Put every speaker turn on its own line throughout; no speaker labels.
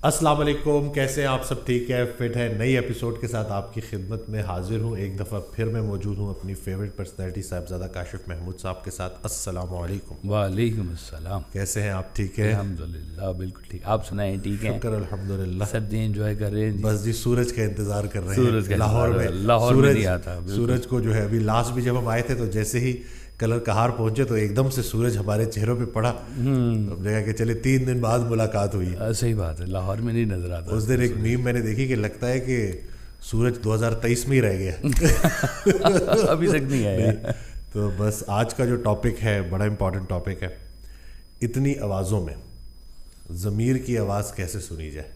السلام علیکم، کیسے ہیں آپ سب؟ ٹھیک ہے، فٹ ہے؟ نئی ایپیسوڈ کے ساتھ آپ کی خدمت میں حاضر ہوں. ایک دفعہ پھر میں موجود ہوں اپنی فیوریٹ پرسنالٹی صاحبزادہ کاشف محمود صاحب کے ساتھ. السلام علیکم.
وعلیکم السلام.
کیسے ہیں آپ؟ ٹھیک ہے
الحمد للہ، بالکل ٹھیک. آپ سنائیں ٹھیک ہیں؟
شکر الحمد للہ.
سردی انجوائے کر رہے ہیں؟
بس جی سورج کا انتظار کر رہے
سورج
ہیں.
کا
لاہور
میں نہیں آتا.
سورج کو جو ہے ابھی لاسٹ بھی جب ہم آئے تھے تو جیسے ہی کلر کہار پہنچے تو ایک دم سے سورج ہمارے چہروں پہ پڑا. ہم نے کہا کہ چلے 3 دن بعد ملاقات ہوئی.
صحیح بات ہے، لاہور میں نہیں نظر آتا.
اس دن ایک میم میں نے دیکھی کہ لگتا ہے کہ سورج 2023 میں ہی رہ گیا
ابھی تک نہیں آیا.
تو بس آج کا جو ٹاپک ہے بڑا امپورٹنٹ ٹاپک ہے. اتنی آوازوں میں ضمیر کی آواز کیسے سنی جائے؟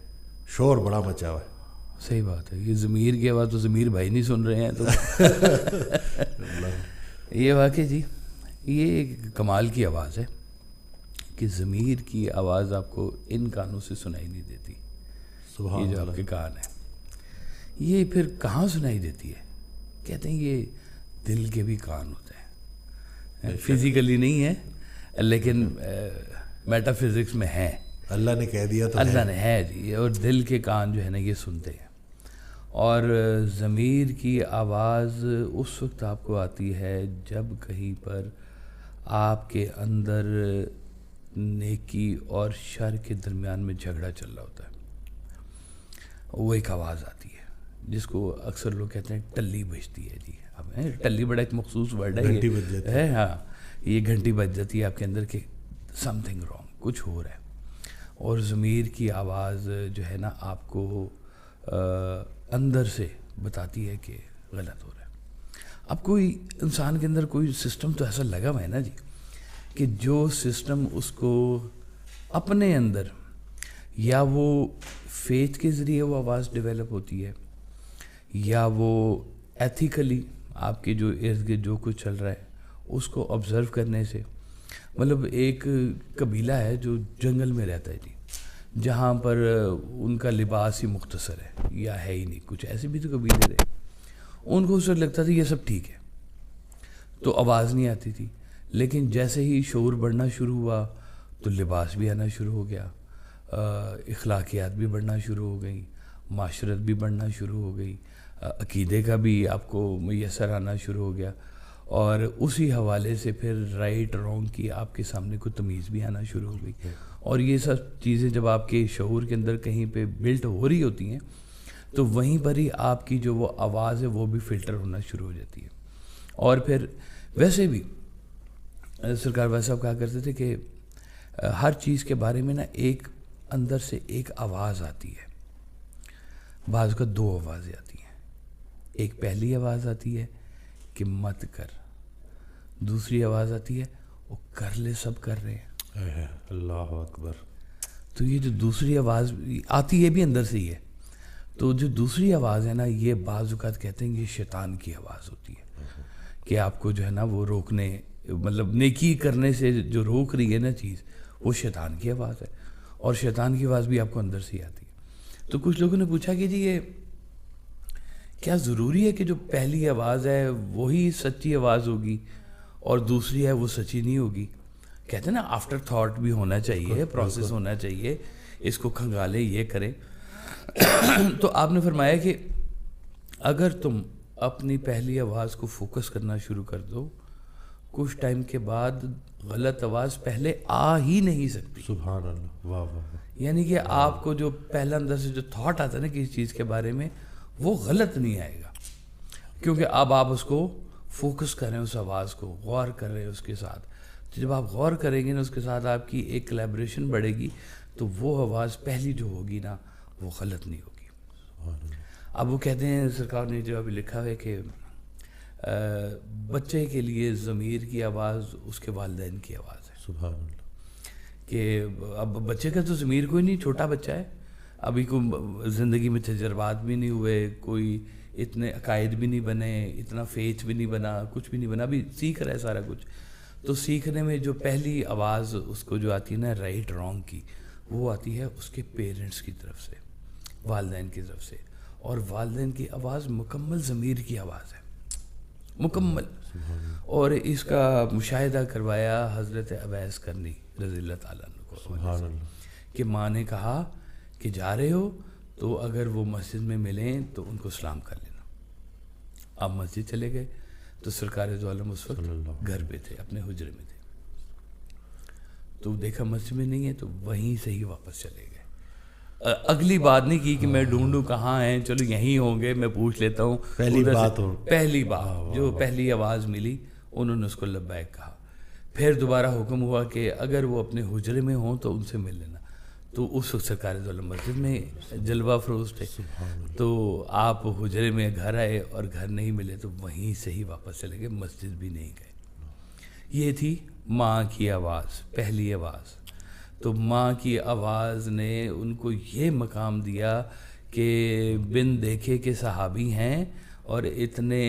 شور بڑا مچا ہوا ہے.
صحیح بات ہے. یہ ضمیر کی آواز تو ضمیر بھائی نہیں سن رہے ہیں تو یہ واقعی جی یہ ایک کمال کی آواز ہے کہ ضمیر کی آواز آپ کو ان کانوں سے سنائی نہیں دیتی. یہ جو آپ کے کان ہیں یہ پھر کہاں سنائی دیتی ہے؟ کہتے ہیں یہ دل کے بھی کان ہوتے ہیں. فزیکلی نہیں ہے لیکن میٹا فزکس میں ہیں.
اللہ نے کہہ دیا تو
اللہ نے ہے جی. اور دل کے کان جو ہے نا یہ سنتے ہیں. اور ضمیر کی آواز اس وقت آپ کو آتی ہے جب کہیں پر آپ کے اندر نیکی اور شر کے درمیان میں جھگڑا چل رہا ہوتا ہے. وہ ایک آواز آتی ہے جس کو اکثر لوگ کہتے ہیں ٹلی بجتی ہے. جی اب ٹلی بڑا ایک مخصوص ورڈ ہے. ہاں یہ گھنٹی بج جاتی ہے آپ کے اندر کہ سم تھنگ رانگ، کچھ ہو رہا ہے. اور ضمیر کی آواز جو ہے نا آپ کو اندر سے بتاتی ہے کہ غلط ہو رہا ہے. اب کوئی انسان کے اندر کوئی سسٹم تو ایسا لگا ہوا ہے نا جی کہ جو سسٹم اس کو اپنے اندر یا وہ فیتھ کے ذریعے وہ آواز ڈیولپ ہوتی ہے یا وہ ایتھیکلی آپ کے جو ارد گرد جو کچھ چل رہا ہے اس کو آبزرو کرنے سے. مطلب ایک قبیلہ ہے جو جنگل میں رہتا ہے جی، جہاں پر ان کا لباس ہی مختصر ہے یا ہے ہی نہیں. کچھ ایسے بھی تو قبیلے رہے، ان کو اس وقت لگتا تھا یہ سب ٹھیک ہے تو آواز نہیں آتی تھی. لیکن جیسے ہی شعور بڑھنا شروع ہوا تو لباس بھی آنا شروع ہو گیا، اخلاقیات بھی بڑھنا شروع ہو گئی، معاشرت بھی بڑھنا شروع ہو گئی، عقیدے کا بھی آپ کو میسر آنا شروع ہو گیا. اور اسی حوالے سے پھر رائٹ رانگ کی آپ کے سامنے کوئی تمیز بھی آنا شروع ہو گئی. اور یہ سب چیزیں جب آپ کے شعور کے اندر کہیں پہ بلٹ ہو رہی ہوتی ہیں تو وہیں پر ہی آپ کی جو وہ آواز ہے وہ بھی فلٹر ہونا شروع ہو جاتی ہے. اور پھر ویسے بھی سرکار بھائی صاحب کہا کرتے تھے کہ ہر چیز کے بارے میں نا ایک اندر سے ایک آواز آتی ہے. بعض کا 2 آوازیں آتی ہیں. ایک پہلی آواز آتی ہے کہ مت کر، دوسری آواز آتی ہے وہ کر لے، سب کر رہے ہیں.
اللہ اکبر.
تو یہ جو دوسری آواز آتی ہے بھی اندر سے ہی ہے. تو جو دوسری آواز ہے نا یہ بعض اوقات کہتے ہیں یہ شیطان کی آواز ہوتی ہے کہ آپ کو جو ہے نا وہ روکنے، مطلب نیکی کرنے سے جو روک رہی ہے نا چیز، وہ شیطان کی آواز ہے. اور شیطان کی آواز بھی آپ کو اندر سے ہی آتی ہے. تو کچھ لوگوں نے پوچھا کہ جی یہ کیا ضروری ہے کہ جو پہلی آواز ہے وہی سچی آواز ہوگی اور دوسری ہے وہ سچی نہیں ہوگی؟ کہتے ہیں نا آفٹر تھاٹ بھی ہونا چاہیے، پروسیس ہونا چاہیے، اس کو کھنگالے یہ کریں. تو آپ نے فرمایا کہ اگر تم اپنی پہلی آواز کو فوکس کرنا شروع کر دو، کچھ ٹائم کے بعد غلط آواز پہلے آ ہی نہیں سکتی.
سبحان اللہ. واہ واہ.
یعنی کہ آپ کو جو پہلا اندر سے جو تھاٹ آتا ہے نا کسی چیز کے بارے میں وہ غلط نہیں آئے گا، کیونکہ اب آپ اس کو فوکس کر رہے ہیں، اس آواز کو غور کر رہے ہیں اس کے ساتھ. تو جب آپ غور کریں گے نا اس کے ساتھ آپ کی ایک کلیبریشن بڑھے گی تو وہ آواز پہلی جو ہوگی نا وہ غلط نہیں ہوگی. اب وہ کہتے ہیں سرکار نے جو ابھی لکھا ہے کہ بچے کے لیے ضمیر کی آواز اس کے والدین کی آواز ہے.
سبحان اللہ.
کہ اب بچے کا تو ضمیر کوئی نہیں، چھوٹا بچہ ہے، ابھی کوئی زندگی میں تجربات بھی نہیں ہوئے، کوئی اتنے عقائد بھی نہیں بنے، اتنا فیتھ بھی نہیں بنا، کچھ بھی نہیں بنا، ابھی سیکھ رہا ہے سارا کچھ. تو سیکھنے میں جو پہلی آواز اس کو جو آتی ہے نا رائٹ رانگ کی، وہ آتی ہے اس کے پیرنٹس کی طرف سے، والدین کی طرف سے. اور والدین کی آواز مکمل ضمیر کی آواز ہے، مکمل. اور اس کا مشاہدہ کروایا حضرت اویس کرنی رضی اللہ تعالیٰ عنہ کو، کہ ماں نے کہا کہ جا رہے ہو تو اگر وہ مسجد میں ملیں تو ان کو سلام کر لینا. آپ مسجد چلے گئے تو سرکار دو عالم اس وقت گھر پہ تھے, اپنے حجرے میں تھے, تو دیکھا مسجد میں نہیں ہے تو وہیں سے ہی واپس چلے گئے. اگلی بات نہیں کی کہ میں ڈھونڈوں کہاں ہیں, چلو یہیں ہوں گے, میں پوچھ لیتا ہوں. پہلی بات جو پہلی آواز ملی انہوں نے اس کو لبیک کہا. پھر دوبارہ حکم ہوا کہ اگر وہ اپنے حجرے میں ہوں تو ان سے مل لینا. تو اس وقت سرکار دو عالم مسجد میں جلوہ فروز تھے, تو آپ حجرے میں گھر آئے اور گھر نہیں ملے تو وہیں سے ہی واپس چلے گئے, مسجد بھی نہیں گئے. یہ تھی ماں کی آواز, پہلی آواز. تو ماں کی آواز نے ان کو یہ مقام دیا کہ بن دیکھے کہ صحابی ہیں اور اتنے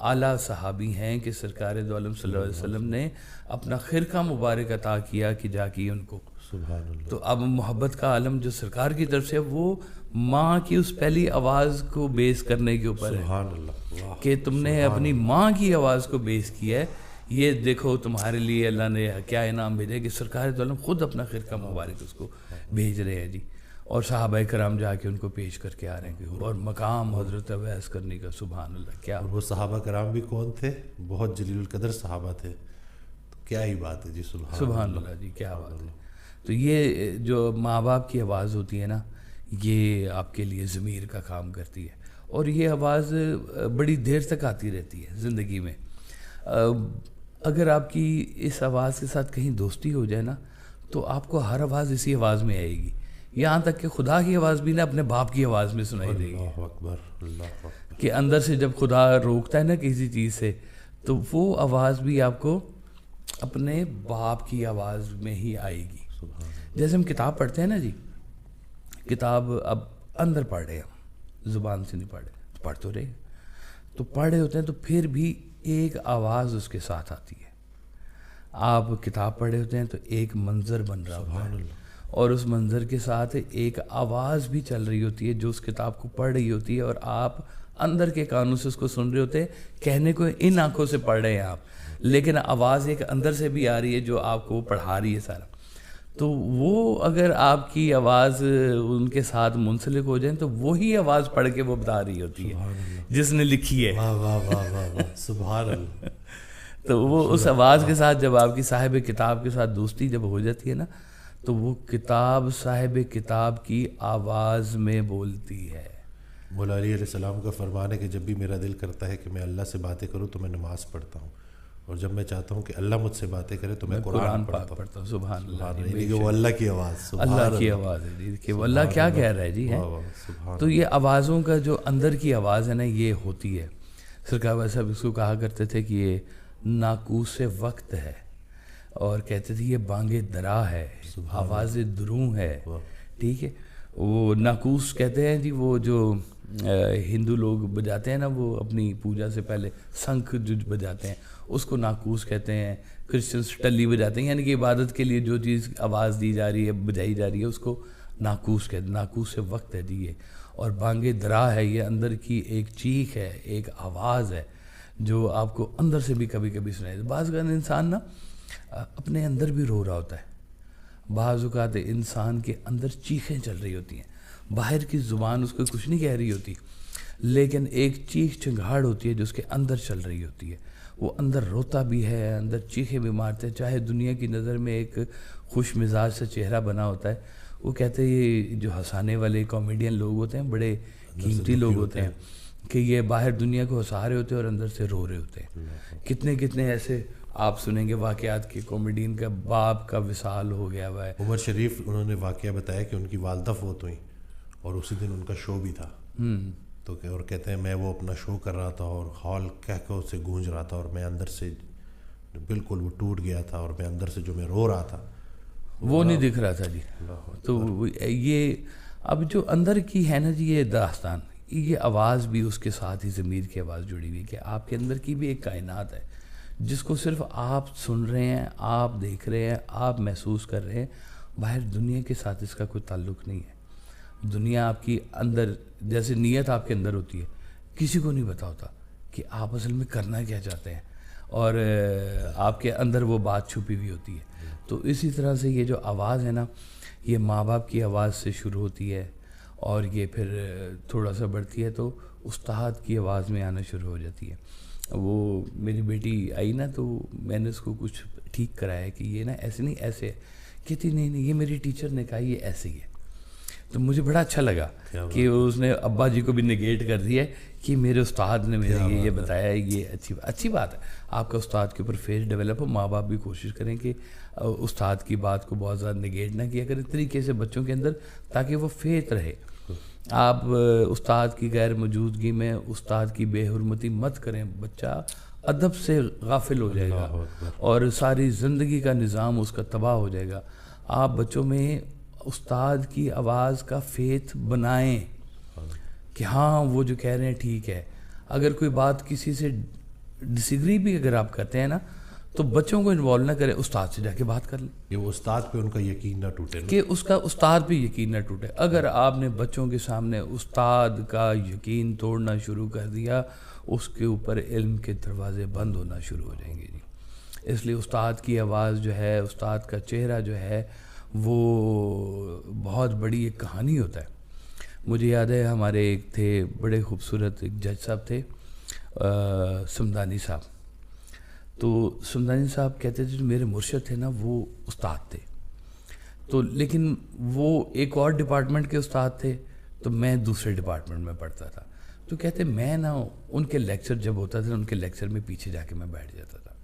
اعلیٰ صحابی ہیں کہ سرکار دو عالم صلی اللہ علیہ وسلم نے اپنا خرقہ مبارک عطا کیا کہ جا کی ان کو. تو اب محبت کا عالم جو سرکار کی طرف سے وہ ماں کی اس پہلی آواز کو بیس کرنے کے اوپر ہے کہ تم نے اپنی ماں کی آواز کو بیس کیا ہے. یہ دیکھو تمہارے لیے اللہ نے کیا انعام بھیجا کہ سرکار دو عالم خود اپنا خرقہ مبارک اس کو بھیج رہے ہیں جی, اور صحابہ کرام جا کے ان کو پیش کر کے آ رہے ہیں, اور مقام حضرت اویس کرنے کا. سبحان اللہ. کیا
وہ صحابہ کرام بھی کون تھے؟ بہت جلیل القدر صحابہ تھے. تو کیا ہی بات ہے جی,
سبحان اللہ جی, کیا بات ہے. تو یہ جو ماں باپ کی آواز ہوتی ہے نا, یہ آپ کے لیے ضمیر کا کام کرتی ہے, اور یہ آواز بڑی دیر تک آتی رہتی ہے زندگی میں. اگر آپ کی اس آواز کے ساتھ کہیں دوستی ہو جائے نا تو آپ کو ہر آواز اسی آواز میں آئے گی, یہاں تک کہ خدا کی آواز بھی نا اپنے باپ کی آواز میں سنائی دے گی.
اللہ اکبر, اللہ اکبر.
کہ اندر سے جب خدا روکتا ہے نا کسی چیز سے تو وہ آواز بھی آپ کو اپنے باپ کی آواز میں ہی آئے گی. جیسے ہم کتاب پڑھتے ہیں نا جی, کتاب اب اندر پڑھ رہے ہیں, زبان سے نہیں پڑھ رہے, پڑھ تو رہے, تو پڑھ رہے ہوتے ہیں تو پھر بھی ایک آواز اس کے ساتھ آتی ہے. آپ کتاب پڑھ رہے ہوتے ہیں تو ایک منظر بن رہا ہوتا ہے, اور اس منظر کے ساتھ ایک آواز بھی چل رہی ہوتی ہے جو اس کتاب کو پڑھ رہی ہوتی ہے, اور آپ اندر کے کانوں سے اس کو سن رہے ہوتے ہیں. کہنے کو ان آنکھوں سے پڑھ رہے ہیں آپ, لیکن آواز ایک اندر سے بھی آ رہی ہے جو آپ کو پڑھا رہی ہے سارا. تو وہ اگر آپ کی آواز ان کے ساتھ منسلک ہو جائیں تو وہی آواز پڑھ کے وہ بتا رہی ہوتی ہے جس نے لکھی ہے.
واہ واہ واہ واہ واہ, سبحان اللہ.
تو وہ اس آواز کے ساتھ جب آپ کی صاحب کتاب کے ساتھ دوستی جب ہو جاتی ہے نا تو وہ کتاب صاحب کتاب کی آواز میں بولتی ہے.
مولا علی علیہ السلام کا فرمان ہے کہ جب بھی میرا دل کرتا ہے کہ میں اللہ سے باتیں کروں تو میں نماز پڑھتا ہوں, اور جب میں چاہتا ہوں کہ اللہ مجھ سے باتیں کرے تو میں قرآن پڑھتا ہوں.
سبحان اللہ.
کہ وہ اللہ کی آواز,
اللہ کی آواز ہے جی, کہ وہ اللہ کیا کہہ رہا ہے جی. تو یہ آوازوں کا جو اندر کی آواز ہے نا یہ ہوتی ہے. سرکار صاحب اس کو کہا کرتے تھے کہ یہ ناقوس وقت ہے, اور کہتے تھے یہ بانگ درا ہے, آواز دروں ہے. ٹھیک ہے, وہ ناقوس کہتے ہیں جی وہ جو ہندو لوگ بجاتے ہیں نا, وہ اپنی پوجا سے پہلے سنکھ جو بجاتے ہیں اس کو ناقوس کہتے ہیں. کرسچنس ٹلی بجاتے ہیں, یعنی کہ عبادت کے لیے جو چیز آواز دی جا رہی ہے بجائی جا رہی ہے اس کو ناقوس کہتے ہیں. ناقوس وقت ہے جی یہ, اور بانگ درا ہے, یہ اندر کی ایک چیخ ہے, ایک آواز ہے جو آپ کو اندر سے بھی کبھی کبھی سنائی. بعض اوقات انسان نا اپنے اندر بھی رو رہا ہوتا ہے, بعض اوقات انسان کے اندر چیخیں چل رہی ہوتی ہیں, باہر کی زبان اس کو کچھ نہیں کہہ رہی ہوتی, لیکن ایک چیخ چنگھاڑ ہوتی ہے جو اس کے اندر چل رہی ہوتی ہے. وہ اندر روتا بھی ہے, اندر چیخیں بھی مارتے ہیں, چاہے دنیا کی نظر میں ایک خوش مزاج سے چہرہ بنا ہوتا ہے. وہ کہتے ہیں یہ جو ہنسانے والے کامیڈین لوگ ہوتے ہیں بڑے قیمتی لوگ ہوتے ہیں کہ یہ باہر دنیا کو ہنسا رہے ہوتے ہیں اور اندر سے رو رہے ہوتے ہیں. کتنے کتنے ایسے آپ سنیں گے واقعات کے کامیڈین کا باپ کا وصال ہو گیا ہوا ہے.
عمر شریف انہوں نے واقعہ بتایا کہ ان کی والدہ فوت ہوئیں اور اسی دن ان کا شو بھی تھا. تو اور کہتے ہیں میں وہ اپنا شو کر رہا تھا اور ہال کہہ سے گونج رہا تھا, اور میں اندر سے بالکل وہ ٹوٹ گیا تھا, اور میں اندر سے جو میں رو رہا تھا
وہ نہیں دکھ رہا تھا جی. تو یہ اب جو اندر کی ہے نا جی یہ داستان, یہ آواز بھی اس کے ساتھ ہی ضمیر کی آواز جڑی ہوئی کہ آپ کے اندر کی بھی ایک کائنات ہے جس کو صرف آپ سن رہے ہیں, آپ دیکھ رہے ہیں, آپ محسوس کر رہے ہیں. باہر دنیا کے ساتھ اس کا کوئی تعلق نہیں ہے. دنیا آپ کی اندر جیسے نیت آپ کے اندر ہوتی ہے, کسی کو نہیں پتا ہوتا کہ آپ اصل میں کرنا کیا چاہتے ہیں, اور آپ کے اندر وہ بات چھپی ہوئی ہوتی ہے. تو اسی طرح سے یہ جو آواز ہے نا یہ ماں باپ کی آواز سے شروع ہوتی ہے اور یہ پھر تھوڑا سا بڑھتی ہے تو استاد کی آواز میں آنا شروع ہو جاتی ہے. وہ میری بیٹی آئی نا تو میں نے اس کو کچھ ٹھیک کرایا کہ یہ نا ایسے نہیں ایسے ہے. کہتی نہیں یہ میری ٹیچر نے کہا یہ ایسے ہی ہے. تو مجھے بڑا اچھا لگا کہ اس نے ابا جی کو بھی نگیٹ کر دیا ہے کہ میرے استاد نے میرے یہ بتایا ہے. یہ اچھی بات ہے آپ کا استاد کے اوپر فیس ڈیولپ ہو. ماں باپ بھی کوشش کریں کہ استاد کی بات کو بہت زیادہ نگیٹ نہ کیا کریں طریقے سے بچوں کے اندر تاکہ وہ فیت رہے. آپ استاد کی غیر موجودگی میں استاد کی بے حرمتی مت کریں. بچہ ادب سے غافل ہو جائے گا اور ساری زندگی کا نظام اس کا تباہ ہو جائے گا. آپ بچوں میں استاد کی آواز کا فیت بنائیں کہ ہاں وہ جو کہہ رہے ہیں ٹھیک ہے. اگر کوئی بات کسی سے ڈس ایگری بھی اگر آپ کرتے ہیں نا تو بچوں کو انوالو نہ کریں, استاد سے جا کے بات کر لیں
کہ وہ استاد پہ ان کا یقین نہ ٹوٹے,
کہ اس کا استاد پہ یقین نہ ٹوٹے. اگر آپ نے بچوں کے سامنے استاد کا یقین توڑنا شروع کر دیا اس کے اوپر علم کے دروازے بند ہونا شروع ہو جائیں گے جی. اس لیے استاد کی آواز جو ہے, استاد کا چہرہ جو ہے وہ بہت بڑی ایک کہانی ہوتا ہے. مجھے یاد ہے ہمارے ایک تھے بڑے خوبصورت ایک جج صاحب تھے سمدانی صاحب. تو سمدانی صاحب کہتے تھے جو میرے مرشد تھے نا وہ استاد تھے, تو لیکن وہ ایک اور ڈپارٹمنٹ کے استاد تھے تو میں دوسرے ڈپارٹمنٹ میں پڑھتا تھا. تو کہتے میں نا ان کے لیکچر جب ہوتا تھا ان کے لیکچر میں پیچھے جا کے میں بیٹھ جاتا تھا.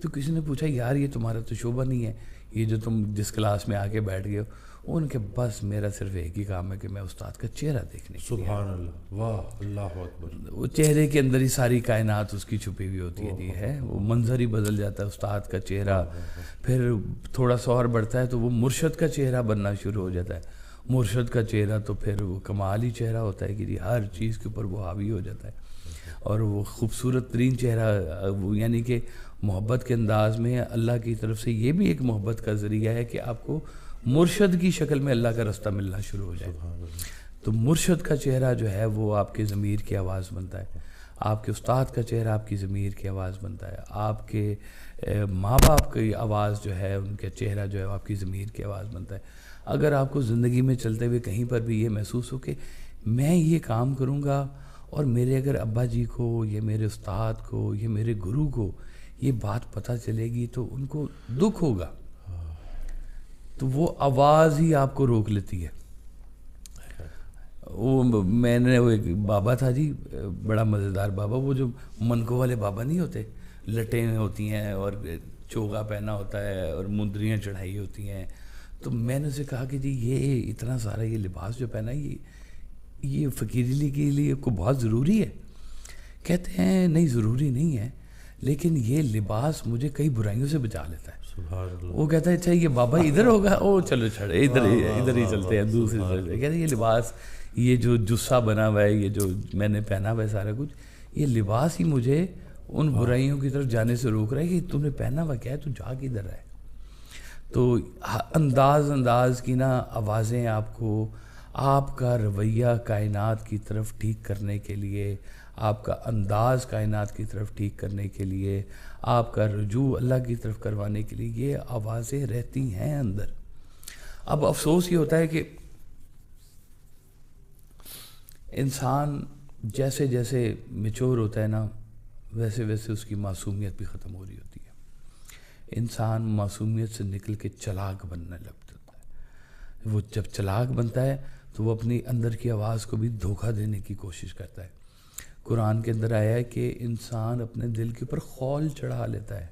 تو کسی نے پوچھا یار یہ تمہارا تو شعبہ نہیں ہے, یہ جو تم جس کلاس میں آ کے بیٹھ گئے ہو. ان کے بس میرا صرف ایک ہی کام ہے کہ میں استاد کا چہرہ دیکھنے کے لیے.
سبحان اللہ, واہ اللہ اکبر.
وہ چہرے کے اندر ہی ساری کائنات اس کی چھپی ہوئی ہوتی ہے جی. ہے وہ منظر ہی بدل جاتا ہے استاد کا چہرہ. پھر تھوڑا سا اور بڑھتا ہے تو وہ مرشد کا چہرہ بننا شروع ہو جاتا ہے. مرشد کا چہرہ تو پھر وہ کمال ہی چہرہ ہوتا ہے کہ جی ہر چیز کے اوپر وہ حاوی ہو جاتا ہے. اور وہ خوبصورت ترین چہرہ وہ یعنی کہ محبت کے انداز میں اللہ کی طرف سے یہ بھی ایک محبت کا ذریعہ ہے کہ آپ کو مرشد کی شکل میں اللہ کا رستہ ملنا شروع ہو جائے. تو مرشد کا چہرہ جو ہے وہ آپ کے ضمیر کی آواز بنتا ہے. آپ کے استاد کا چہرہ آپ کی ضمیر کی آواز بنتا ہے. آپ کے ماں باپ کی آواز جو ہے ان کا چہرہ جو ہے آپ کی ضمیر کی آواز بنتا ہے. اگر آپ کو زندگی میں چلتے ہوئے کہیں پر بھی یہ محسوس ہو کہ میں یہ کام کروں گا اور میرے اگر ابا جی کو یا میرے استاد کو یا میرے گرو کو یہ بات پتہ چلے گی تو ان کو دکھ ہوگا, تو وہ آواز ہی آپ کو روک لیتی ہے. وہ میں نے وہ ایک بابا تھا جی, بڑا مزیدار بابا, وہ جو منکوں والے بابا نہیں ہوتے, لٹیں ہوتی ہیں اور چوگا پہنا ہوتا ہے اور مندریاں چڑھائی ہوتی ہیں. تو میں نے اسے کہا کہ جی یہ اتنا سارا یہ لباس جو پہنا ہے یہ فقیری کے لیے کو بہت ضروری ہے. کہتے ہیں نہیں ضروری نہیں ہے, لیکن یہ لباس مجھے کئی برائیوں سے بچا لیتا ہے. وہ کہتا ہے اچھا یہ بابا ادھر ہوگا, او چلو چھڑے ادھر ہی چلتے ہیں دوسری طرف. کہتے ہیں یہ لباس یہ جو جسہ بنا ہوا ہے, یہ جو میں نے پہنا ہوا ہے سارا کچھ, یہ لباس ہی مجھے ان برائیوں کی طرف جانے سے روک رہا ہے کہ تم نے پہنا ہوا کیا ہے, تو جا کے ادھر ہے. تو انداز کی نا آوازیں آپ کو آپ کا رویہ کائنات کی طرف ٹھیک کرنے کے لیے, آپ کا انداز کائنات کی طرف ٹھیک کرنے کے لیے, آپ کا رجوع اللہ کی طرف کروانے کے لیے یہ آوازیں رہتی ہیں اندر. اب افسوس یہ ہوتا ہے کہ انسان جیسے جیسے میچور ہوتا ہے نا ویسے ویسے اس کی معصومیت بھی ختم ہو رہی ہوتی ہے. انسان معصومیت سے نکل کے چلاک بننے لگ جاتا ہے. وہ جب چلاک بنتا ہے تو وہ اپنی اندر کی آواز کو بھی دھوکہ دینے کی کوشش کرتا ہے. قرآن کے اندر آیا ہے کہ انسان اپنے دل کے اوپر خول چڑھا لیتا ہے.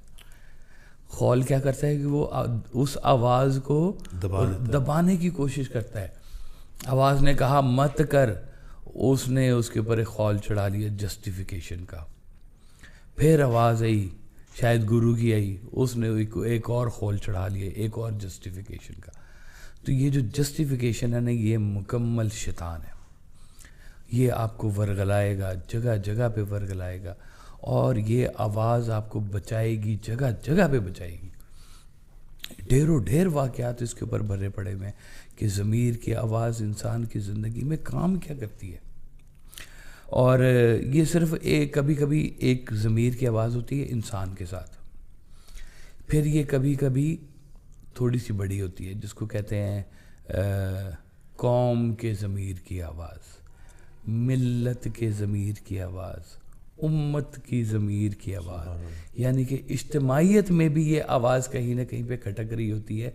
خول کیا کرتا ہے کہ وہ اس آواز کو دبانے کی کوشش کرتا ہے. آواز نے کہا مت کر, اس نے اس کے اوپر ایک خول چڑھا لیا جسٹیفیکیشن کا. پھر آواز آئی شاید گرو کی آئی, اس نے ایک اور خول چڑھا لیا ایک اور جسٹیفیکیشن کا. تو یہ جو جسٹیفیکیشن ہے نا یہ مکمل شیطان ہے. یہ آپ کو ورگلائے گا, جگہ جگہ پہ ورگلائے گا, اور یہ آواز آپ کو بچائے گی, جگہ جگہ پہ بچائے گی. ڈھیروں ڈھیر واقعات اس کے اوپر بھرے پڑے ہوئے ہیں کہ ضمیر کی آواز انسان کی زندگی میں کام کیا کرتی ہے. اور یہ صرف کبھی کبھی ایک ضمیر کی آواز ہوتی ہے انسان کے ساتھ, پھر یہ کبھی کبھی تھوڑی سی بڑی ہوتی ہے جس کو کہتے ہیں قوم کے ضمیر کی آواز، ملت کے ضمیر کی آواز، امت کی ضمیر کی آواز، یعنی کہ اجتماعیت میں بھی یہ آواز کہیں نہ کہیں پہ کھٹک رہی ہوتی ہے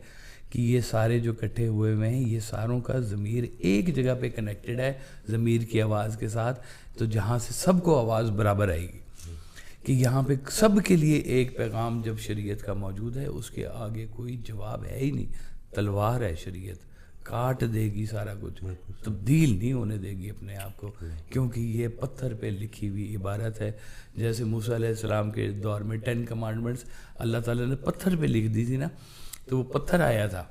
کہ یہ سارے جو کٹھے ہوئے ہوئے ہیں یہ ساروں کا ضمیر ایک جگہ پہ کنیکٹڈ ہے ضمیر کی آواز کے ساتھ، تو جہاں سے سب کو آواز برابر آئے گی کہ یہاں پہ سب کے لیے ایک پیغام جب شریعت کا موجود ہے، اس کے آگے کوئی جواب ہے ہی نہیں، تلوار ہے شریعت، کاٹ دے گی سارا کچھ، تبدیل نہیں ہونے دے گی اپنے آپ کو، کیونکہ یہ پتھر پہ لکھی ہوئی عبارت ہے۔ جیسے موسیٰ علیہ السلام کے دور میں 10 کمانڈمنٹس اللہ تعالیٰ نے پتھر پہ لکھ دی تھی نا، تو وہ پتھر آیا تھا،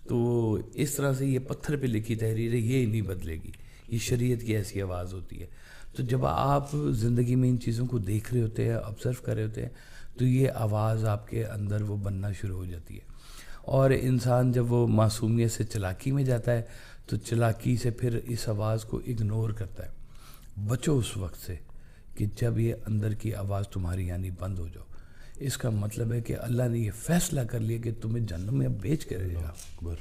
تو اس طرح سے یہ پتھر پہ لکھی تحریر ہے، یہ نہیں بدلے گی، یہ شریعت کی ایسی آواز ہوتی ہے۔ تو جب آپ زندگی میں ان چیزوں کو دیکھ رہے ہوتے ہیں، آبزرو کر رہے ہوتے ہیں، تو یہ آواز آپ کے اندر وہ بننا شروع ہو جاتی ہے، اور انسان جب وہ معصومیت سے چلاکی میں جاتا ہے تو چلاکی سے پھر اس آواز کو اگنور کرتا ہے۔ بچو اس وقت سے کہ جب یہ اندر کی آواز تمہاری یعنی بند ہو جاؤ، اس کا مطلب ہے کہ اللہ نے یہ فیصلہ کر لیا کہ تمہیں جہنم میں بیچ کے رہے گا۔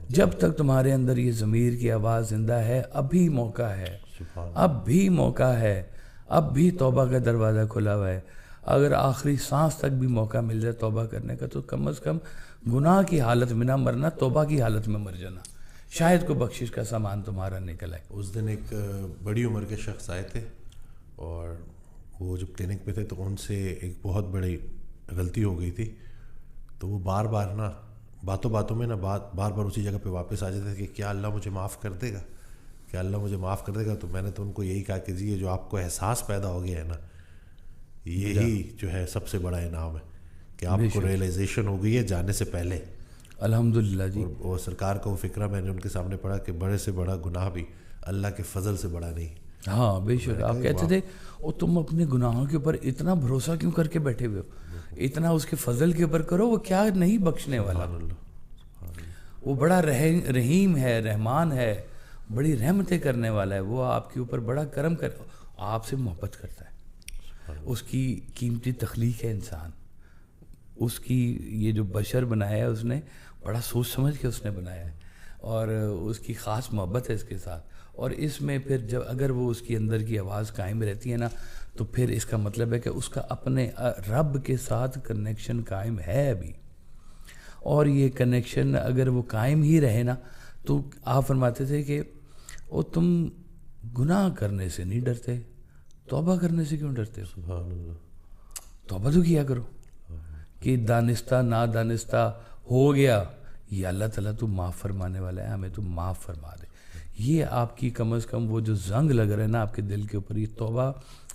جب تک تمہارے اندر یہ ضمیر کی آواز زندہ ہے، ابھی موقع ہے، اب بھی موقع ہے، اب بھی توبہ کا دروازہ کھلا ہوا ہے۔ اگر آخری سانس تک بھی موقع مل جائے توبہ کرنے کا، تو کم از کم گناہ کی حالت میں نہ مرنا، توبہ کی حالت میں مر جانا، شاید کو بخشش کا سامان تمہارا نکل آئے۔
اس دن ایک بڑی عمر کے شخص آئے تھے، اور وہ جب کلینک پہ تھے تو ان سے ایک بہت بڑی غلطی ہو گئی تھی، تو وہ بار بار نا باتوں باتوں میں نا بار بار اسی جگہ پہ واپس آ جاتے تھے کہ کیا اللہ مجھے معاف کر دے گا، کیا اللہ مجھے معاف کر دے گا۔ تو میں نے تو ان کو یہی کہا کہ جی یہ جو آپ کو احساس پیدا ہو گیا ہے نا، یہی جو ہے سب سے بڑا انعام ہے کہ آپ کو ریئلائزیشن ہو گئی ہے جانے سے پہلے۔
الحمدللہ جی۔
اور سرکار کا وہ فقرہ میں نے ان کے سامنے پڑھا کہ بڑے سے بڑا گناہ بھی اللہ کے فضل سے بڑا نہیں۔
ہاں بے شک، آپ کہتے تھے اور تم اپنے گناہوں کے اوپر اتنا بھروسہ کیوں کر کے بیٹھے ہوئے ہو، اتنا اس کے فضل کے اوپر کرو، وہ کیا نہیں بخشنے والا، وہ بڑا رحیم ہے، رحمان ہے، بڑی رحمتیں کرنے والا ہے، وہ آپ کے اوپر بڑا کرم کر، آپ سے محبت کرتا ہے، اس کی قیمتی تخلیق ہے انسان، اس کی یہ جو بشر بنایا ہے اس نے بڑا سوچ سمجھ کے اس نے بنایا ہے، اور اس کی خاص محبت ہے اس کے ساتھ، اور اس میں پھر جب اگر وہ اس کی اندر کی آواز قائم رہتی ہے نا، تو پھر اس کا مطلب ہے کہ اس کا اپنے رب کے ساتھ کنیکشن قائم ہے ابھی، اور یہ کنیکشن اگر وہ قائم ہی رہے نا، تو آپ فرماتے تھے کہ وہ تم گناہ کرنے سے نہیں ڈرتے، توبہ کرنے سے کیوں ڈرتے ہو؟
سبحان اللہ،
توبہ تو کیا کرو کہ دانستہ نادانستہ ہو گیا، یہ اللہ تعالیٰ تو معاف فرمانے والا ہے، ہمیں تو معاف فرما دے۔ یہ آپ کی کم از کم وہ جو زنگ لگ رہا ہے نا آپ کے دل کے اوپر، یہ توبہ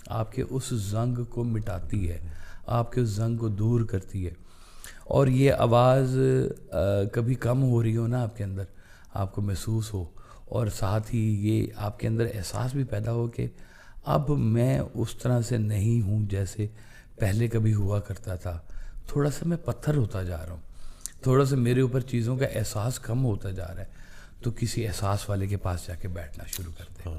آپ کے اس زنگ کو مٹاتی ہے، آپ کے اس زنگ کو دور کرتی ہے، اور یہ آواز کبھی کم ہو رہی ہو نا آپ کے اندر، آپ کو محسوس ہو، اور ساتھ ہی یہ آپ کے اندر احساس بھی پیدا ہو کہ اب میں اس طرح سے نہیں ہوں جیسے پہلے کبھی ہوا کرتا تھا، تھوڑا سا میں پتھر ہوتا جا رہا ہوں، تھوڑا سا میرے اوپر چیزوں کا احساس کم ہوتا جا رہا ہے، تو کسی احساس والے کے پاس جا کے بیٹھنا شروع کر دے،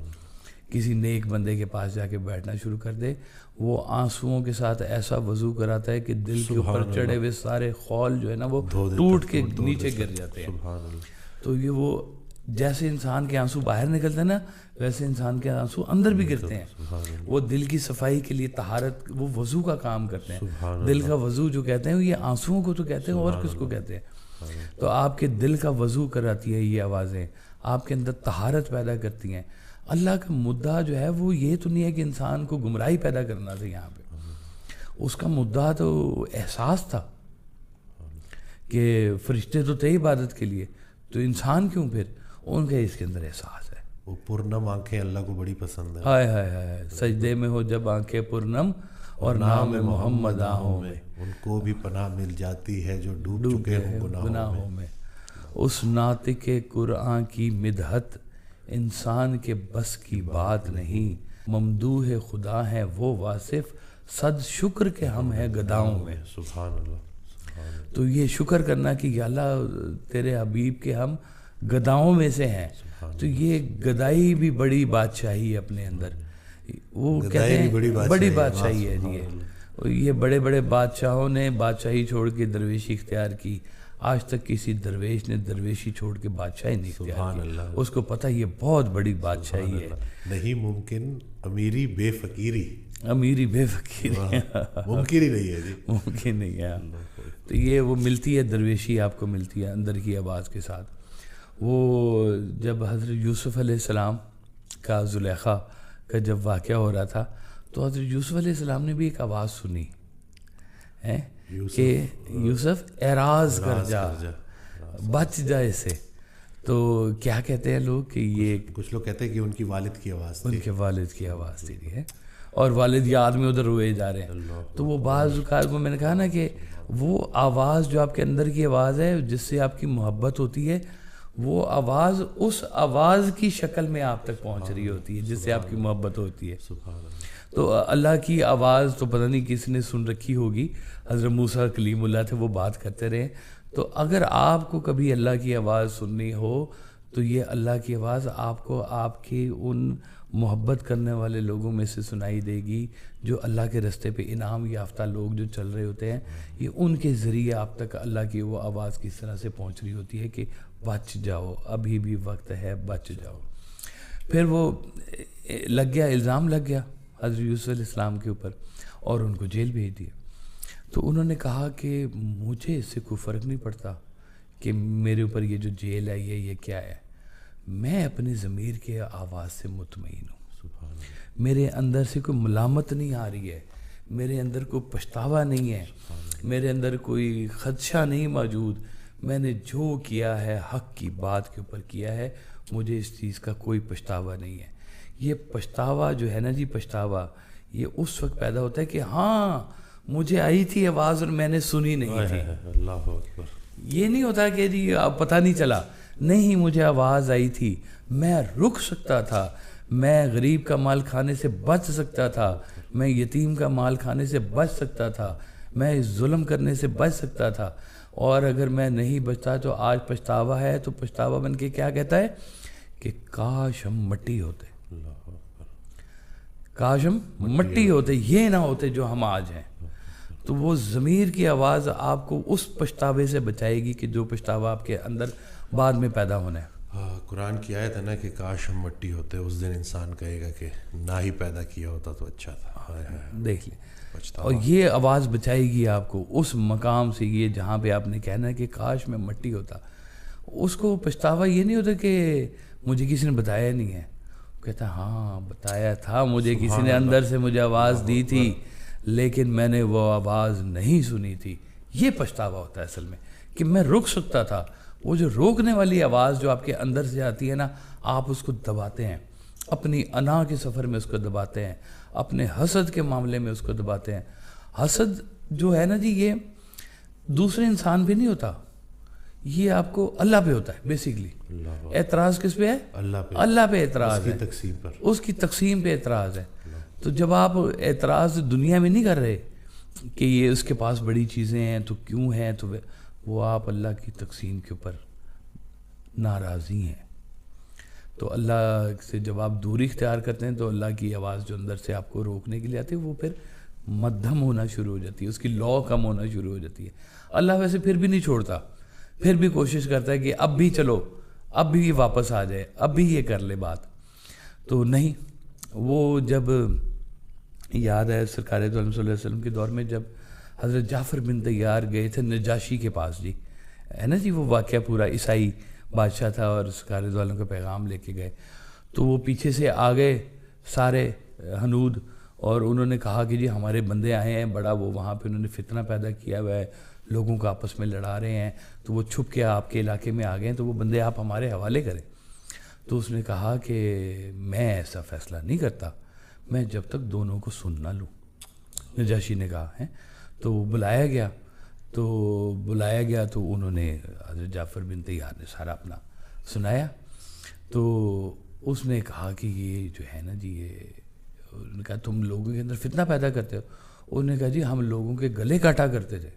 کسی نیک بندے کے پاس جا کے بیٹھنا شروع کر دے، وہ آنسوؤں کے ساتھ ایسا وضو کراتا ہے کہ دل کے اوپر چڑھے ہوئے سارے خول جو ہے نا وہ ٹوٹ کے نیچے گر جاتے ہیں۔ تو یہ وہ جیسے انسان کے آنسو باہر نکلتے ہیں نا، ویسے انسان کے آنسو اندر بھی گرتے ہیں، وہ دل کی صفائی کے لیے طہارت، وہ وضو کا کام کرتے ہیں، دل کا وضو جو کہتے ہیں یہ آنسوؤں کو تو کہتے ہیں، اور کس کو کہتے ہیں؟ تو آپ کے دل کا وضو کراتی ہے یہ آوازیں، آپ کے اندر طہارت پیدا کرتی ہیں۔ اللہ کا مدعا جو ہے وہ یہ تو نہیں ہے کہ انسان کو گمراہی پیدا کرنا تھا، یہاں پہ اس کا مدعا تو احساس تھا کہ فرشتے تو تھے عبادت کے لیے، تو انسان کیوں پھر ان کا اس کے اندر احساس ہے۔
وہ پرنم آنکھیں اللہ کو بڑی پسند ہے،
ہائے ہائے ہائے، سجدے میں ہو جب آنکھیں پرنم اور نام محمد آہوں میں،
ان کو بھی پناہ مل جاتی ہے جو ڈوب چکے ہیں گناہوں میں۔
اس ناطق قرآن کی مدحت انسان کے بس کی بات نہیں، ممدوح خدا ہے وہ واصف، صد شکر کے ہم ہیں گداؤں میں۔
سبحان اللہ۔
تو یہ شکر کرنا کہ یا اللہ تیرے حبیب کے ہم گداؤں میں سے ہیں، تو یہ گدائی بھی بڑی بادشاہی ہے اپنے اندر، وہ کہتے ہیں بڑی بادشاہی ہے جی، یہ بڑے بڑے بادشاہوں نے بادشاہی چھوڑ کے درویشی اختیار کی، آج تک کسی درویش نے درویشی چھوڑ کے بادشاہی نہیں اختیار
سبحان
کی.
اللہ.
اس کو پتہ یہ بہت بڑی بادشاہی ہے.
نہیں ممکن امیری بے فقیری.
امیری بے فقیری
ممکن ہی نہیں ہے جی.
ممکن نہیں ہے. تو یہ وہ ملتی ہے درویشی آپ کو ملتی ہے اندر کی آواز کے ساتھ. وہ جب حضرت یوسف علیہ السلام کا زلیخا کا جب واقعہ ہو رہا تھا تو حضرت یوسف علیہ السلام نے بھی ایک آواز سنی ہے کہ یوسف اعراض کر جا، بچ جا اسے. تو کیا کہتے ہیں لوگ کہ یہ
کچھ لوگ کہتے ہیں کہ ان کی والد کی آواز تھی.
ان کے والد کی آواز تھی ہے، اور والد یاد میں ادھر روئے جا رہے ہیں. تو وہ بعض اوقات میں نے کہا نا کہ وہ آواز جو آپ کے اندر کی آواز ہے جس سے آپ کی محبت ہوتی ہے، وہ آواز اس آواز کی شکل میں آپ تک پہنچ رہی ہوتی ہے جس سے آپ کی محبت ہوتی ہے. تو اللہ کی آواز تو پتہ نہیں کس نے سن رکھی ہوگی. حضرت موسیٰ کلیم اللہ تھے، وہ بات کرتے رہے. تو اگر آپ کو کبھی اللہ کی آواز سننی ہو تو یہ اللہ کی آواز آپ کو آپ کے ان محبت کرنے والے لوگوں میں سے سنائی دے گی جو اللہ کے رستے پہ انعام یافتہ لوگ جو چل رہے ہوتے ہیں. یہ ان کے ذریعے آپ تک اللہ کی وہ آواز کس طرح سے پہنچ رہی ہوتی ہے کہ بچ جاؤ، ابھی بھی وقت ہے، بچ جاؤ. پھر وہ لگ گیا، الزام لگ گیا حضرت یوسف علیہ السلام کے اوپر اور ان کو جیل بھیج دیا. تو انہوں نے کہا کہ مجھے اس سے کوئی فرق نہیں پڑتا کہ میرے اوپر یہ جو جیل ہے یہ کیا ہے. میں اپنے ضمیر کے آواز سے مطمئن ہوں. میرے اندر سے کوئی ملامت نہیں آ رہی ہے، میرے اندر کوئی پچھتاوا نہیں ہے، میرے اندر کوئی خدشہ نہیں موجود. میں نے جو کیا ہے حق کی بات کے اوپر کیا ہے، مجھے اس چیز کا کوئی پچھتاوا نہیں ہے. یہ پچھتاوا جو ہے نا جی، پچھتاوا یہ اس وقت پیدا ہوتا ہے کہ ہاں مجھے آئی تھی آواز اور میں نے سنی نہیں تھی.
اللہ اکبر.
یہ نہیں ہوتا کہ جی اب پتہ نہیں چلا، نہیں مجھے آواز آئی تھی، میں رک سکتا تھا، میں غریب کا مال کھانے سے بچ سکتا تھا، میں یتیم کا مال کھانے سے بچ سکتا تھا، میں ظلم کرنے سے بچ سکتا تھا. اور اگر میں نہیں بچتا تو آج پچھتاوا ہے. تو پچھتاوا بن کے کیا کہتا ہے کہ کاش ہم مٹی ہوتے، کاش ہم مٹی ہوتے، یہ نہ ہوتے جو ہم آج ہیں. تو وہ ضمیر کی آواز آپ کو اس پچھتاوے سے بچائے گی کہ جو پچھتاوا آپ کے اندر بعد میں پیدا ہونا ہے.
قرآن کی آیت ہے نا کہ کاش ہم مٹی ہوتے. اس دن انسان کہے گا کہ نہ ہی پیدا کیا ہوتا تو اچھا تھا.
دیکھ لیں. اور یہ آواز بچائے گی آپ کو اس مقام سے، یہ جہاں پہ آپ نے کہنا ہے کہ کاش میں مٹی ہوتا. اس کو پچھتاوا یہ نہیں ہوتا کہ مجھے کسی نے بتایا نہیں ہے. کہتا ہاں بتایا تھا مجھے، کسی نے اندر سے مجھے آواز دی تھی لیکن میں نے وہ آواز نہیں سنی تھی. یہ پچھتاوا ہوتا ہے اصل میں کہ میں رک سکتا تھا. وہ جو روکنے والی آواز جو آپ کے اندر سے آتی ہے نا، آپ اس کو دباتے ہیں، اپنی انا کے سفر میں اس کو دباتے ہیں، اپنے حسد کے معاملے میں اس کو دباتے ہیں. حسد جو ہے نا جی، یہ دوسرے انسان پہ نہیں ہوتا، یہ آپ کو اللہ پہ ہوتا ہے بیسیکلی. اعتراض کس پہ ہے؟ اللہ پہ اعتراض ہے، اس کی تقسیم پہ اعتراض ہے. تو جب آپ اعتراض دنیا میں نہیں کر رہے کہ یہ اس کے پاس بڑی چیزیں ہیں تو کیوں ہیں، تو وہ آپ اللہ کی تقسیم کے اوپر ناراضی ہیں. تو اللہ سے جب آپ دوری اختیار کرتے ہیں تو اللہ کی آواز جو اندر سے آپ کو روکنے کے لیے آتی ہے وہ پھر مدھم ہونا شروع ہو جاتی ہے، اس کی لو کم ہونا شروع ہو جاتی ہے. اللہ ویسے پھر بھی نہیں چھوڑتا، پھر بھی کوشش کرتا ہے کہ اب بھی چلو، اب بھی واپس آ جائے، اب بھی یہ کر لے بات. تو نہیں. وہ جب یاد ہے سرکار دو عالم صلی اللہ علیہ وسلم کے دور میں جب حضرت جعفر بن طیار گئے تھے نجاشی کے پاس، جی ہے نا جی وہ واقعہ پورا، عیسائی بادشاہ تھا اور سرکار دو عالم کا پیغام لے کے گئے. تو وہ پیچھے سے آ گئے سارے ہنود اور انہوں نے کہا کہ جی ہمارے بندے آئے ہیں، بڑا وہ وہاں پہ انہوں نے فتنہ پیدا کیا ہوا ہے، لوگوں کو آپس میں لڑا رہے ہیں. تو وہ چھپ کے آپ کے علاقے میں آ گئے ہیں، تو وہ بندے آپ ہمارے حوالے کریں. تو اس نے کہا کہ میں ایسا فیصلہ نہیں کرتا میں جب تک دونوں کو سن نہ لوں. نجاشی نے کہا ہے. تو بلایا گیا تو انہوں نے حضرت جعفر بن طیار نے سارا اپنا سنایا. تو اس نے کہا کہ یہ جو ہے نا جی، یہ انہوں نے کہا تم لوگوں کے اندر فتنہ پیدا کرتے ہو. انہوں نے کہا جی ہم لوگوں کے گلے کاٹا کرتے تھے،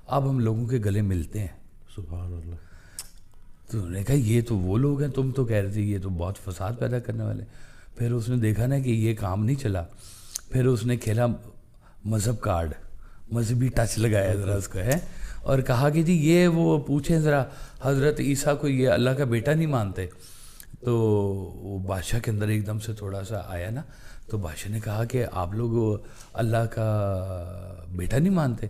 اب ہم لوگوں کے گلے ملتے ہیں.
سبحان اللہ.
تو انہوں نے کہا یہ تو وہ لوگ ہیں، تم تو کہہ رہے تھے یہ تو بہت فساد پیدا کرنے والے. پھر اس نے دیکھا نا کہ یہ کام نہیں چلا، پھر اس نے کھیلا مذہب کارڈ. مذہبی ٹچ لگایا ذرا اس کو ہے، اور کہا کہ جی یہ وہ پوچھیں ذرا حضرت عیسیٰ کو یہ اللہ کا بیٹا نہیں مانتے؟ تو وہ بادشاہ کے اندر ایک دم سے تھوڑا سا آیا نا، تو بادشاہ نے کہا کہ آپ لوگ اللہ کا بیٹا نہیں مانتے؟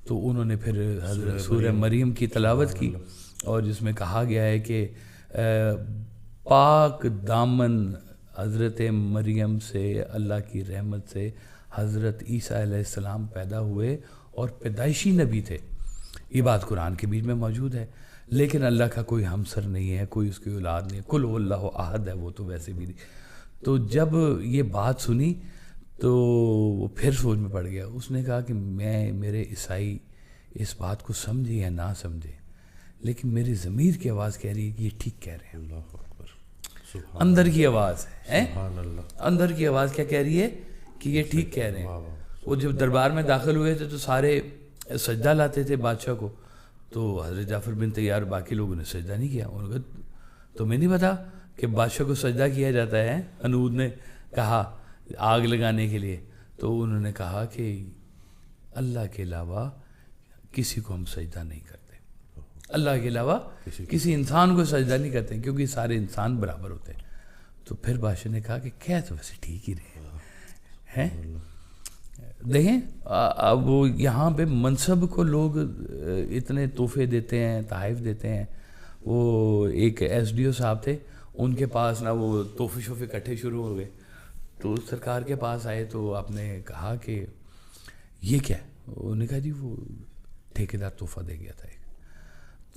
تو انہوں نے پھر حضرت سورہ مریم کی تلاوت کی، اور جس میں کہا گیا ہے کہ پاک دامن حضرت مریم سے اللہ کی رحمت سے حضرت عیسیٰ علیہ السلام پیدا ہوئے اور پیدائشی نبی تھے۔ یہ بات قرآن کے بیچ میں موجود ہے، لیکن اللہ کا کوئی ہمسر نہیں ہے، کوئی اس کی اولاد نہیں ہے، قل هو اللہ احد ہے وہ تو ویسے بھی نہیں۔ تو جب یہ بات سنی تو وہ پھر سوچ میں پڑ گیا، اس نے کہا کہ میرے عیسائی اس بات کو سمجھے یا نہ سمجھے، لیکن میری ضمیر کی آواز کہہ رہی ہے کہ یہ ٹھیک کہہ رہے ہیں۔
اللہ اکبر، سبحان
اندر کی آواز ہے،
سبحان اللہ،
اندر کی آواز کیا کہہ رہی ہے کہ یہ ٹھیک کہہ رہے ہیں۔ وہ جب دربار میں داخل ہوئے تھے تو سارے سجدہ لاتے تھے بادشاہ کو، تو حضرت جعفر بن طیار باقی لوگوں نے سجدہ نہیں کیا۔ انہوں نے کہا تمہیں نہیں پتا کہ بادشاہ کو سجدہ کیا جاتا ہے؟ انود نے کہا آگ لگانے کے لیے۔ تو انہوں نے کہا کہ اللہ کے علاوہ کسی کو ہم سجدہ نہیں کرتے، اللہ کے علاوہ کسی انسان کو سجدہ نہیں کرتے، کیونکہ سارے انسان برابر ہوتے ہیں۔ تو پھر بادشاہ نے کہا کہ کہہ تو ویسے ٹھیک ہی رہے ہیں۔ دیکھیں اب وہ یہاں پہ منصب کو لوگ اتنے تحفے دیتے ہیں، تحائف دیتے ہیں۔ وہ ایک ایس ڈی او صاحب تھے، ان کے پاس نا وہ تحفے شوفے اکٹھے شروع ہو گئے، تو سرکار کے پاس آئے تو آپ نے کہا کہ یہ کیا ہے؟ انہوں نے کہا جی وہ ٹھیکیدار تحفہ دے گیا تھا ایک۔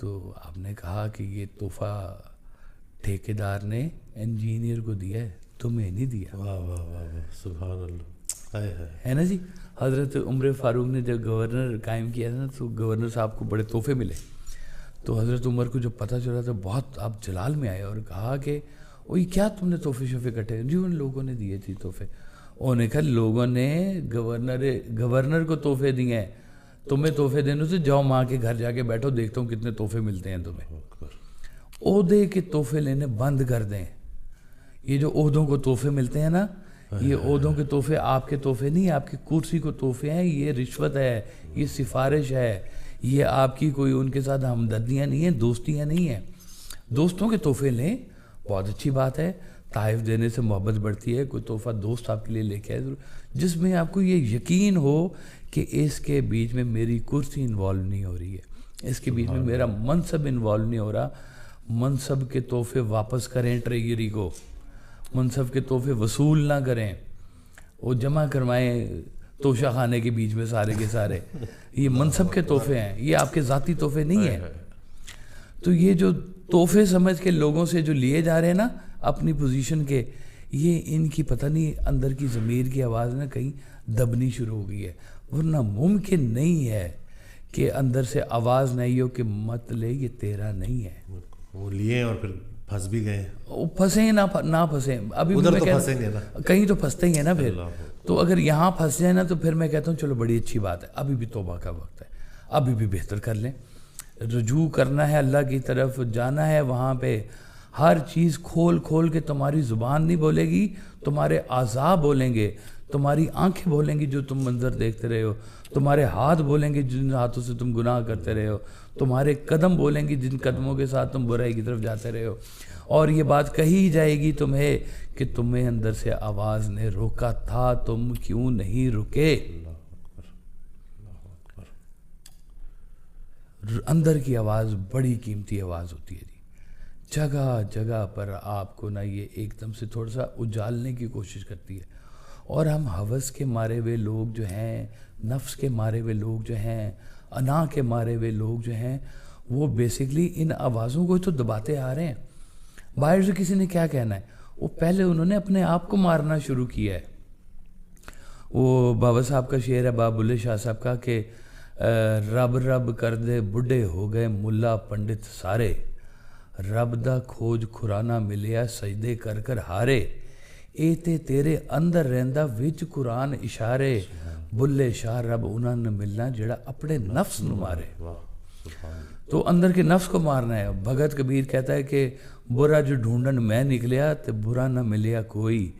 تو آپ نے کہا کہ یہ تحفہ ٹھیکیدار نے انجینئر کو دیا ہے، تمہیں نہیں دیا۔
واہ واہ واہ واہ، سبحان اللہ،
ہے نا جی۔ حضرت عمر فاروق نے جب گورنر قائم کیا تھا نا تو گورنر صاحب کو بڑے تحفے ملے، تو حضرت عمر کو جب پتہ چلا تو بہت آپ جلال میں آئے اور کہا کہ وہی کیا تم نے تحفے شوفے کٹے؟ جی ان لوگوں نے دیے تھے تحفے۔ انہوں نے کہا لوگوں نے گورنر کو تحفے دیے ہیں، تمہیں تحفے دینے سے جاؤ ماں کے گھر جا کے بیٹھو، دیکھتا ہوں کتنے تحفے ملتے ہیں تمہیں۔ عہدے کے تحفے لینے بند کر دیں۔ یہ جو عہدوں کو تحفے ملتے ہیں نا، یہ عہدوں کے تحفے آپ کے تحفے نہیں، آپ کی کرسی کو تحفے ہیں، یہ رشوت ہے، یہ سفارش ہے، یہ آپ کی کوئی ان کے ساتھ ہمدردیاں نہیں ہیں، دوستیاں نہیں ہیں۔ دوستوں کے تحفے لیں، بہت اچھی بات ہے، تحائف دینے سے محبت بڑھتی ہے۔ کوئی تحفہ دوست آپ کے لیے لے کے آئے جس میں آپ کو یہ یقین ہو کہ اس کے بیچ میں میری کرسی انوالو نہیں ہو رہی ہے، اس کے بیچ میں میرا منصب انوالو نہیں ہو رہا۔ منصب کے تحفے واپس کریں ٹریجری کو، منصب کے تحفے وصول نہ کریں، وہ جمع کروائیں توشہ خانے کے بیچ میں سارے کے سارے۔ یہ منصب کے تحفے ہیں، یہ آپ کے ذاتی تحفے نہیں ہیں۔ تو یہ جو تحفے سمجھ کے لوگوں سے جو لیے جا رہے ہیں نا اپنی پوزیشن کے، یہ ان کی پتہ نہیں اندر کی ضمیر کی آواز نا کہیں دبنی شروع ہو گئی ہے، ورنہ ممکن نہیں ہے کہ اندر سے آواز نہیں ہو کہ مت لے، یہ تیرا نہیں ہے۔
وہ لیے اور پھر پھنس بھی گئے،
پھنسیں نہ پھنسیں، ابھی
ادھر تو پھنسیں گے نا،
کہیں تو پھنستے ہی ہیں نا پھر۔ تو اگر یہاں پھنس جائے نا تو پھر میں کہتا ہوں چلو بڑی اچھی بات ہے، ابھی بھی توبہ کا وقت ہے، ابھی بھی بہتر کر لیں، رجوع کرنا ہے اللہ کی طرف، جانا ہے وہاں پہ۔ ہر چیز کھول کھول کے تمہاری زبان نہیں بولے گی، تمہارے اعضاء بولیں گے، تمہاری آنکھیں بولیں گی جو تم منظر دیکھتے رہے ہو، تمہارے ہاتھ بولیں گے جن ہاتھوں سے تم گناہ کرتے رہے ہو، تمہارے قدم بولیں گے جن قدموں کے ساتھ تم برائی کی طرف جاتے رہے ہو، اور یہ بات کہی جائے گی تمہیں کہ تمہیں اندر سے آواز نے روکا تھا، تم کیوں نہیں رکے۔ اندر کی آواز بڑی قیمتی آواز ہوتی ہے جی۔ جگہ جگہ پر آپ کو نا یہ ایک دم سے تھوڑا سا اجالنے کی کوشش کرتی ہے، اور ہم ہوس کے مارے ہوئے لوگ جو ہیں، نفس کے مارے ہوئے لوگ جو ہیں، انا کے مارے ہوئے لوگ جو ہیں، وہ بیسکلی ان آوازوں کو تو دباتے آ رہے ہیں۔ باہر سے کسی نے کیا کہنا ہے، وہ پہلے انہوں نے اپنے آپ کو مارنا شروع کیا ہے۔ وہ بابا صاحب کا شعر ہے، بابا بلے شاہ صاحب کا، کہ رب رب کر دے بڈھے ہو گئے ملا پنڈت سارے، رب دا کھوج کھرانا ملیا سجدے کر کر ہارے، اے تے تیرے اندر رہندا وچ قرآن اشارے، بلے شاہ رب انہاں نے ملنا جڑا اپنے نفس نو مارے۔ تو اندر کے نفس کو مارنا ہے۔ بھگت کبیر کہتا ہے کہ برا جو ڈھونڈن میں نکلیا تے برا نہ ملیا کوئی،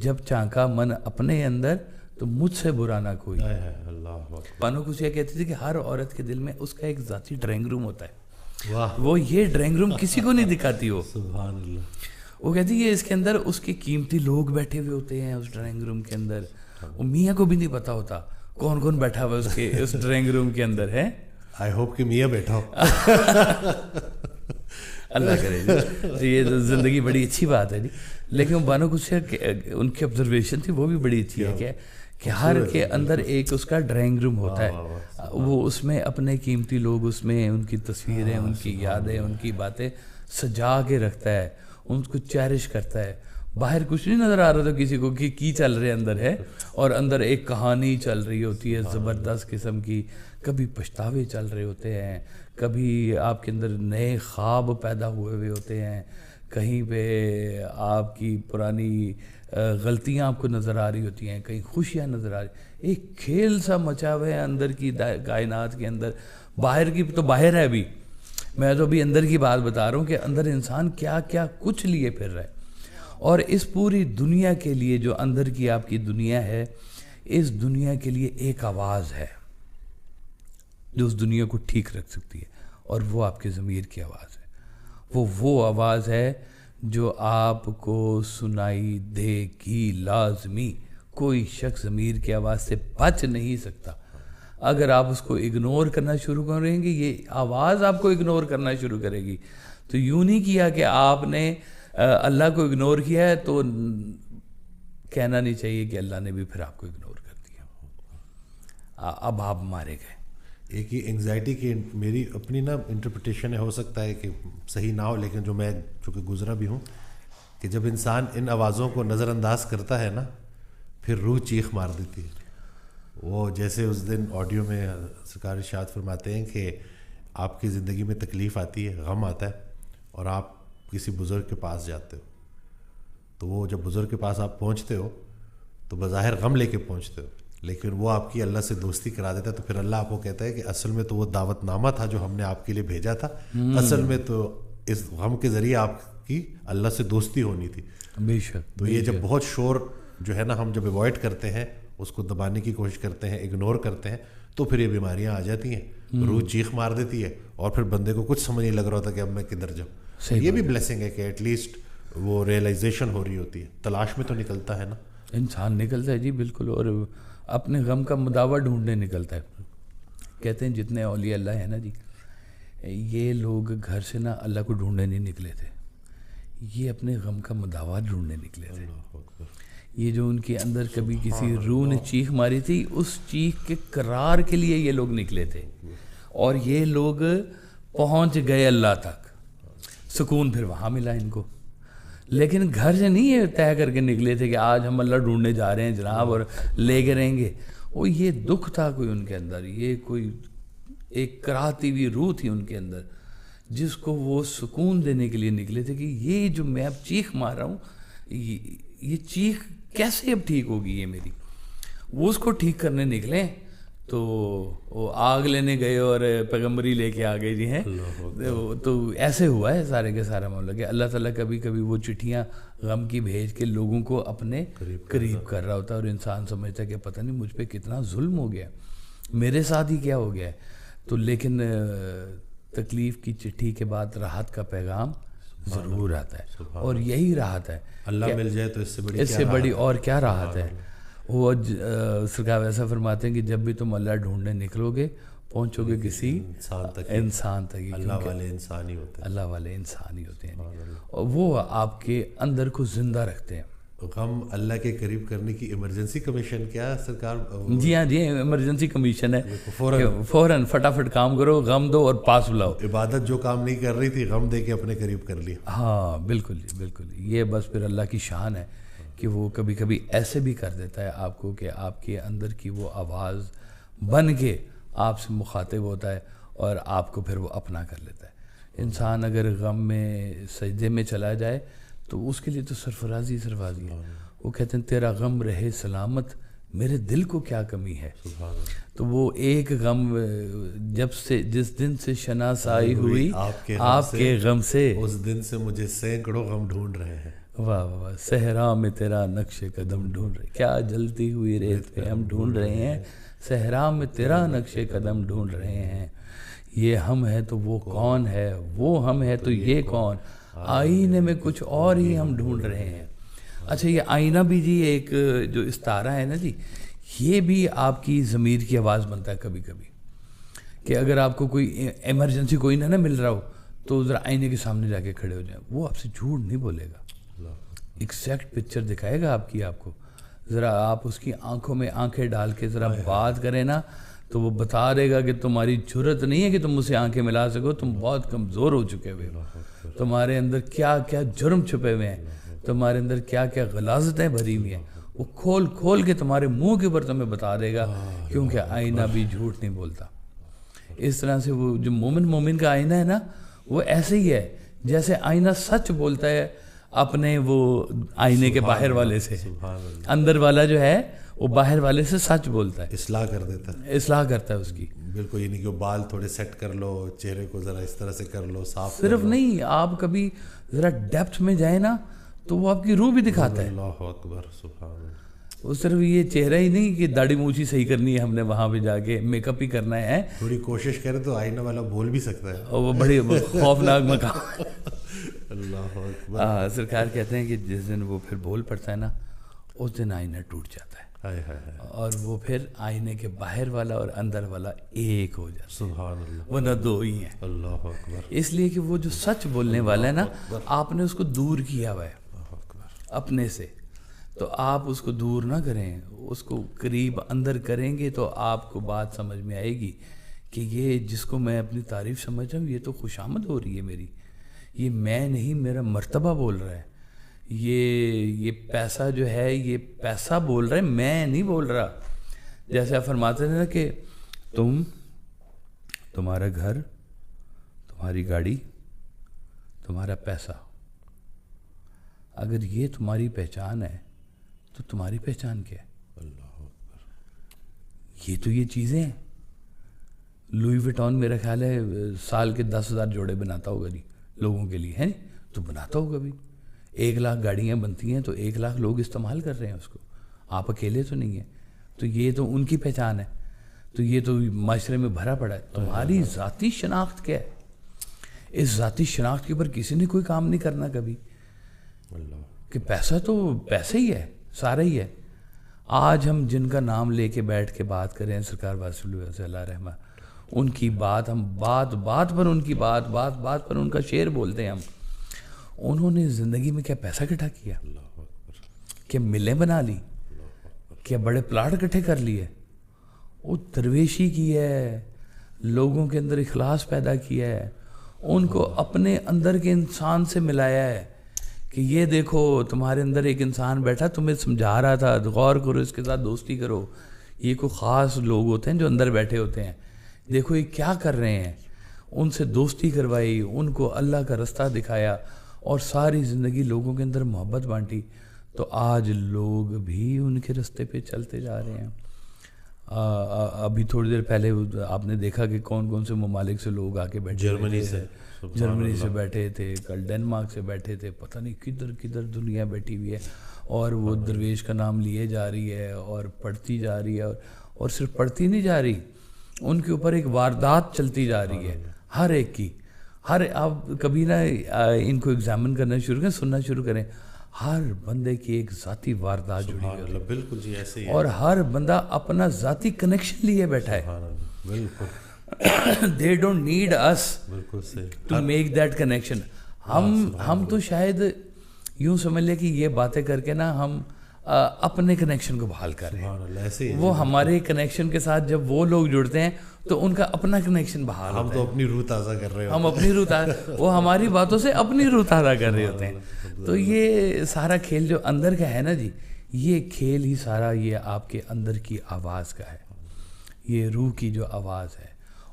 جب چانکا من اپنے اندر تو مجھ سے برا نہ کوئی.
اللہ
بانو قدسیہ کہتی تھی کہ ہر عورت کے دل میں اس کا ایک ذاتی ڈرائنگ روم ہوتا ہے.
واہ
وہ یہ ڈرائنگ روم کسی کو نہیں دکھاتی. وہ
سبحان اللہ.
وہ کہتی ہے اس کے اندر اس کے قیمتی لوگ بیٹھے ہوئے ہوتے ہیں اس ڈرائنگ روم کے اندر. وہ میاں کو بھی نہیں پتا ہوتا کون کون بیٹھا ہوا اس کے اس ڈرائنگ روم کے اندر ہے.
آئی ہوپ کہ میاں بیٹھا ہو.
اللہ کرے جی. یہ تو زندگی بڑی اچھی بات ہے جی. لیکن وہ بانو قدسیہ ان کی آبزرویشن تھی وہ بھی بڑی اچھی ہے کہ ہر کے اندر ایک اس کا ڈرائنگ روم ہوتا ہے. وہ اس میں اپنے قیمتی لوگ اس میں ان کی تصویریں ان کی یادیں ان کی باتیں سجا کے رکھتا ہے, ان کو چیرش کرتا ہے. باہر کچھ نہیں نظر آ رہا تھا کسی کو کہ کی چل رہے اندر ہے, اور اندر ایک کہانی چل رہی ہوتی ہے زبردست قسم کی. کبھی پچھتاوے چل رہے ہوتے ہیں, کبھی آپ کے اندر نئے خواب پیدا ہوئے ہوتے ہیں, کہیں پہ آپ کی پرانی غلطیاں آپ کو نظر آ رہی ہوتی ہیں, کہیں خوشیاں نظر آ رہی. ایک کھیل سا مچا ہوا ہے اندر کی کائنات کے اندر. باہر کی تو باہر ہے ابھی, میں تو ابھی اندر کی بات بتا رہا ہوں کہ اندر انسان کیا کیا کچھ لیے پھر رہا ہے. اور اس پوری دنیا کے لیے جو اندر کی آپ کی دنیا ہے, اس دنیا کے لیے ایک آواز ہے جو اس دنیا کو ٹھیک رکھ سکتی ہے, اور وہ آپ کے ضمیر کی آواز ہے. وہ آواز ہے جو آپ کو سنائی دے گی لازمی. کوئی شخص ضمیر کی آواز سے بچ نہیں سکتا. اگر آپ اس کو اگنور کرنا شروع کریں گے, یہ آواز آپ کو اگنور کرنا شروع کرے گی. تو یوں نہیں کیا کہ آپ نے اللہ کو اگنور کیا ہے تو کہنا نہیں چاہیے کہ اللہ نے بھی پھر آپ کو اگنور کر دیا, اب آپ مارے گئے.
ایک ہی انگزائٹی کی میری اپنی نا انٹرپریٹیشن ہے, ہو سکتا ہے کہ صحیح نہ ہو, لیکن جو میں چونکہ گزرا بھی ہوں, کہ جب انسان ان آوازوں کو نظر انداز کرتا ہے نا, پھر روح چیخ مار دیتی ہے. وہ جیسے اس دن آڈیو میں سرکار ارشاد فرماتے ہیں کہ آپ کی زندگی میں تکلیف آتی ہے, غم آتا ہے, اور آپ کسی بزرگ کے پاس جاتے ہو, تو وہ جب بزرگ کے پاس آپ پہنچتے ہو تو بظاہر غم لے کے پہنچتے ہو, لیکن وہ آپ کی اللہ سے دوستی کرا دیتا ہے. تو پھر اللہ آپ کو کہتا ہے کہ اصل میں تو وہ دعوت نامہ تھا جو ہم نے آپ کے لیے بھیجا تھا, اصل میں تو اس غم کے ذریعے آپ کی اللہ سے دوستی ہونی تھی.
بے شک.
تو یہ جب بہت شور جو ہے نا ہم جب اوائڈ کرتے ہیں, اس کو دبانے کی کوشش کرتے ہیں, اگنور کرتے ہیں, تو پھر یہ بیماریاں آ جاتی ہیں, روح چیخ مار دیتی ہے, اور پھر بندے کو کچھ سمجھ نہیں لگ رہا ہوتا کہ اب میں کدھر جاؤں. یہ بھی بلیسنگ ہے کہ ایٹ لیسٹ وہ ریئلائزیشن ہو رہی ہوتی ہے. تلاش میں تو نکلتا ہے نا
انسان, نکلتا ہے جی بالکل, اور اپنے غم کا مداوع ڈھونڈنے نکلتا ہے. کہتے ہیں جتنے اولیاء اللہ ہیں نا جی, یہ لوگ گھر سے نا اللہ کو ڈھونڈنے نہیں نکلے تھے, یہ اپنے غم کا مداوع ڈھونڈنے نکلے تھے. یہ جو ان کے اندر کبھی کسی روح نے چیخ ماری تھی, اس چیخ کے قرار کے لیے یہ لوگ نکلے تھے, اور یہ لوگ پہنچ گئے اللہ تک. سکون پھر وہاں ملا ان کو, لیکن گھر سے نہیں یہ طے کر کے نکلے تھے کہ آج ہم اللہ ڈھونڈنے جا رہے ہیں جناب اور لے کے رہیں گے. وہ یہ دکھ تھا کوئی ان کے اندر, یہ کوئی ایک کراہتی ہوئی روح تھی ان کے اندر, جس کو وہ سکون دینے کے لیے نکلے تھے کہ یہ جو میں اب چیخ مار رہا ہوں, یہ چیخ کیسے اب ٹھیک ہوگی یہ میری. وہ اس کو ٹھیک کرنے نکلے تو وہ آگ لینے گئے اور پیغمبری لے کے آ گئے جی ہیں. تو ایسے ہوا ہے سارے کے سارا معاملہ کہ اللہ تعالیٰ کبھی کبھی وہ چٹھیاں غم کی بھیج کے لوگوں کو اپنے قریب کر رہا ہوتا ہے, اور انسان سمجھتا ہے کہ پتہ نہیں مجھ پہ کتنا ظلم ہو گیا, میرے ساتھ ہی کیا ہو گیا ہے. تو لیکن تکلیف کی چٹھی کے بعد راحت کا پیغام ضرور آتا ہے, اور یہی راحت ہے.
اللہ مل جائے تو اس
سے بڑی اور کیا راحت ہے. وہ سرکار ایسا فرماتے ہیں کہ جب بھی تم اللہ ڈھونڈنے نکلو گے پہنچو گے کسی انسان تک.
اللہ والے انسان ہی ہوتے ہیں,
اللہ والے انسان ہی ہوتے ہیں, اور وہ آپ کے اندر کو زندہ رکھتے ہیں.
غم اللہ کے قریب کرنے کی ایمرجنسی کمیشن کیا سرکار؟
جی ہاں جی, ایمرجنسی کمیشن ہے, فوراً فٹافٹ کام کرو, غم دو اور پاس بلاؤ.
عبادت جو کام نہیں کر رہی تھی غم دے کے اپنے قریب کر لیا.
ہاں بالکل جی بالکل. یہ بس پھر اللہ کی شان ہے کہ وہ کبھی کبھی ایسے بھی کر دیتا ہے آپ کو کہ آپ کے اندر کی وہ آواز بن کے آپ سے مخاطب ہوتا ہے, اور آپ کو پھر وہ اپنا کر لیتا ہے. انسان اگر غم میں سجدے میں چلا جائے تو اس کے لیے تو سرفرازی ہے. وہ کہتے ہیں تیرا غم رہے سلامت, میرے دل کو کیا کمی ہے. تو وہ ایک غم جس دن سے شناسائی ہوئی آپ کے غم سے,
اس دن سے مجھے سینکڑوں غم ڈھونڈ رہے ہیں.
واہ واہ، صحرا میں تیرا نقش قدم ڈھونڈ رہے، کیا جلتی ہوئی ریت پہ ہم ڈھونڈ رہے ہیں، صحرا میں تیرا نقش قدم ڈھونڈ رہے ہیں، یہ ہم ہے تو وہ کون ہے، وہ ہم ہے تو یہ کون، آئینے میں کچھ اور ہی ہم ڈھونڈ رہے ہیں۔ اچھا، یہ آئینہ بھی جی ایک جو استارہ ہے نا جی، یہ بھی آپ کی ضمیر کی آواز بنتا ہے کبھی کبھی، کہ اگر آپ کو کوئی ایمرجنسی کوئی نہ مل رہا ہو تو ذرا آئینے کے سامنے جا کے کھڑے ہو جائیں، وہ آپ سے جھوٹ نہیں بولے گا، ایگزیکٹ پکچر دکھائے گا آپ کو، ذرا آپ اس کی آنکھوں میں آنکھیں ڈال کے ذرا بات کریں نا تو وہ بتا دے گا کہ تمہاری جرت نہیں ہے کہ تم مجھ سے آنکھیں ملا سکو، تم بہت کمزور ہو چکے ہوئے ہو، تمہارے اندر کیا کیا جرم چھپے ہوئے ہیں، تمہارے اندر کیا کیا غلاظتیں بھری ہوئی ہیں، وہ کھول کھول کے تمہارے منہ کے اوپر تمہیں بتا دے گا، کیونکہ آئینہ بھی جھوٹ نہیں بولتا۔ اس طرح سے وہ جو مومن کا آئینہ ہے نا، وہ ایسے ہی ہے جیسے آئینہ سچ بولتا ہے اپنے وہ آئینے کے باہر والے سے، اندر والا جو ہے وہ باہر والے سے سچ بولتا ہے،
اصلاح کر دیتا ہے،
اصلاح کرتا ہے اس کی،
بالکل، یہ نہیں کہ بال تھوڑے سیٹ کر لو، چہرے کو ذرا اس طرح سے کر لو، صاف
صرف نہیں، آپ کبھی ذرا ڈیپتھ میں جائیں نا تو وہ آپ کی روح بھی دکھاتا ہے۔
اللہ اکبر، سبحان اللہ۔
وہ صرف یہ چہرہ ہی نہیں کہ داڑھی مونچھی صحیح کرنی ہے ہم نے وہاں پہ جا کے میک اپ ہی کرنا ہے،
تھوڑی کوشش کرے تو آئینہ والا بول بھی سکتا ہے،
اور وہ بڑی خوفناک مقام۔
اللہ اکبر۔
سرکار کہتے ہیں کہ جس دن وہ پھر بول پڑتا ہے نا، اس دن آئینہ ٹوٹ جاتا ہے، اور وہ پھر آئینے کے باہر والا اور اندر والا ایک ہو جاتا ہے،
سبحان اللہ،
ورنہ دو ہی ہیں۔
اللہ اکبر۔
اس لیے کہ وہ جو سچ بولنے والا ہے نا، آپ نے اس کو دور کیا ہوا ہے اپنے سے، تو آپ اس کو دور نہ کریں، اس کو قریب اندر کریں گے تو آپ کو بات سمجھ میں آئے گی کہ یہ جس کو میں اپنی تعریف سمجھ رہا ہوں، یہ تو خوشامد ہو رہی ہے میری، یہ میں نہیں، میرا مرتبہ بول رہا ہے، یہ پیسہ جو ہے یہ پیسہ بول رہا ہے، میں نہیں بول رہا۔ جیسے آپ فرماتے تھے نا کہ تمہارا گھر، تمہاری گاڑی، تمہارا پیسہ، اگر یہ تمہاری پہچان ہے تو تمہاری پہچان کیا ہے؟
اللہ اکبر۔
یہ تو یہ چیزیں ہیں۔ لوئی وٹون میرا خیال ہے سال کے 10,000 جوڑے بناتا ہوگا جی لوگوں کے لیے، ہے تو بناتا ہوگا بھی، 1,00,000 گاڑیاں بنتی ہیں تو 1,00,000 لوگ استعمال کر رہے ہیں اس کو، آپ اکیلے تو نہیں ہیں، تو یہ تو ان کی پہچان ہے، تو یہ تو معاشرے میں بھرا پڑا ہے۔ تمہاری ذاتی شناخت کیا ہے؟ اس ذاتی شناخت کے اوپر کسی نے کوئی کام نہیں کرنا کبھی، کہ پیسہ تو پیسہ ہی ہے، سارا ہی ہے۔ آج ہم جن کا نام لے کے بیٹھ کے بات کریں، سرکار واسف اللہ اللہ رحمہ، ان کی بات ہم بات پر ان کی بات پر ان کا شعر بولتے ہیں ہم۔ انہوں نے زندگی میں کیا پیسہ اکٹھا کیا، کیا ملیں بنا لی، کیا بڑے پلاٹ اکٹھے کر لیے، وہ درویشی کی ہے، لوگوں کے اندر اخلاص پیدا کیا ہے، ان کو اپنے اندر کے انسان سے ملایا ہے کہ یہ دیکھو تمہارے اندر ایک انسان بیٹھا، تمہیں سمجھا رہا تھا، غور کرو، اس کے ساتھ دوستی کرو، یہ کوئی خاص لوگ ہوتے ہیں جو اندر بیٹھے ہوتے ہیں، دیکھو یہ کیا کر رہے ہیں، ان سے دوستی کروائی، ان کو اللہ کا رستہ دکھایا، اور ساری زندگی لوگوں کے اندر محبت بانٹی، تو آج لوگ بھی ان کے رستے پہ چلتے جا رہے ہیں۔ ابھی تھوڑی دیر پہلے آپ نے دیکھا کہ کون کون سے ممالک سے لوگ آ کے بیٹھے، جرمنی سے بیٹھے تھے، کل ڈنمارک سے بیٹھے تھے، پتہ نہیں کدھر کدھر دنیا بیٹھی ہوئی ہے، اور وہ درویش کا نام لیے جا رہی ہے اور پڑھتی جا رہی ہے، اور صرف پڑھتی نہیں جا رہی، ان کے اوپر ایک واردات چلتی جا رہی ہے، ہر ایک کی، آپ کبھی نہ ان کو ایگزامن کرنا شروع کریں، سننا شروع کریں، ہر بندے کی ایک ذاتی واردات جڑی ہوئی ہے،
بالکل جی ایسے ہی،
اور ہر بندہ اپنا ذاتی کنیکشن لیے بیٹھا ہے،
بالکل،
they don't need us
بالکل صحیح
to make that connection۔ ہم تو شاید یوں سمجھ لیں کہ یہ باتیں کر کے نا ہم اپنے کنیکشن کو بحال کر رہے ہیں، وہ ہمارے کنیکشن کے ساتھ جب وہ لوگ جڑتے ہیں تو ان کا اپنا کنیکشن بحال ہوتا ہے،
ہم تو اپنی روح تازہ کر رہے ہیں،
ہم اپنی روح تازہ، وہ ہماری باتوں سے اپنی روح تازہ کر رہے ہوتے ہیں۔ تو یہ سارا کھیل جو اندر کا ہے نا جی، یہ کھیل ہی سارا یہ آپ کے اندر کی آواز کا ہے، یہ روح کی جو آواز ہے،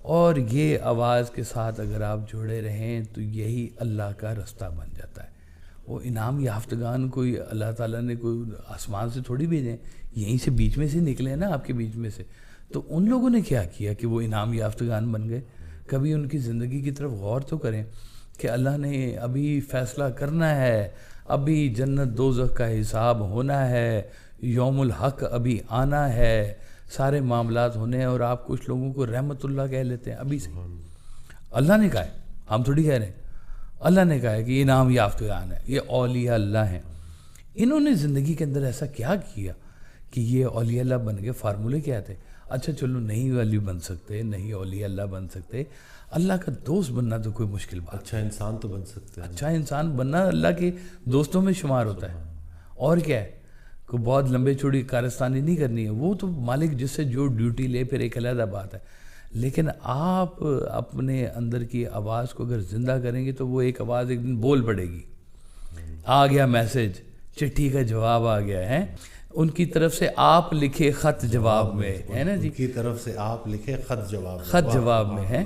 اور یہ آواز کے ساتھ اگر آپ جڑے رہیں تو یہی اللہ کا رستہ بن جاتا ہے۔ وہ انعام یافتگان کوئی اللہ تعالیٰ نے کوئی آسمان سے تھوڑی بھیجیں، یہیں سے بیچ میں سے نکلے نا، آپ کے بیچ میں سے، تو ان لوگوں نے کیا کیا کہ وہ انعام یافتگان بن گئے؟ کبھی ان کی زندگی کی طرف غور تو کریں کہ اللہ نے ابھی فیصلہ کرنا ہے، ابھی جنت دوزخ کا حساب ہونا ہے، یوم الحق ابھی آنا ہے، سارے معاملات ہونے ہیں، اور آپ کچھ لوگوں کو رحمت اللہ کہہ لیتے ہیں ابھی سے. اللہ نے کہا ہے، ہم تھوڑی کہہ رہے ہیں. اللہ نے کہا ہے کہ انعام یافتگان ہے، یہ اولیاء اللہ ہیں. انہوں نے زندگی کے اندر ایسا کیا کیا کہ یہ اولیاء اللہ بن گئے؟ فارمولے کیا تھے؟ اچھا چلو نہیں ولی بن سکتے، نہیں اولیاء اللہ بن سکتے، اللہ کا دوست بننا تو کوئی مشکل بات.
اچھا انسان تو بن سکتے ہیں.
اچھا انسان بننا اللہ کے دوستوں میں شمار ہوتا ہے. اور کیا ہے، کوئی بہت لمبے چوڑی کارستانی نہیں کرنی ہے، وہ تو مالک جس سے جو ڈیوٹی لے پھر ایک علیحدہ بات ہے. لیکن آپ اپنے اندر کی آواز کو اگر زندہ کریں گے تو وہ ایک آواز ایک دن بول پڑے گی. آ گیا میسج، چٹھی کا جواب آ گیا ہے ان کی طرف سے، آپ لکھے خط جواب میں ہے نا جی،
کی طرف سے آپ لکھے خط
جواب میں ہے.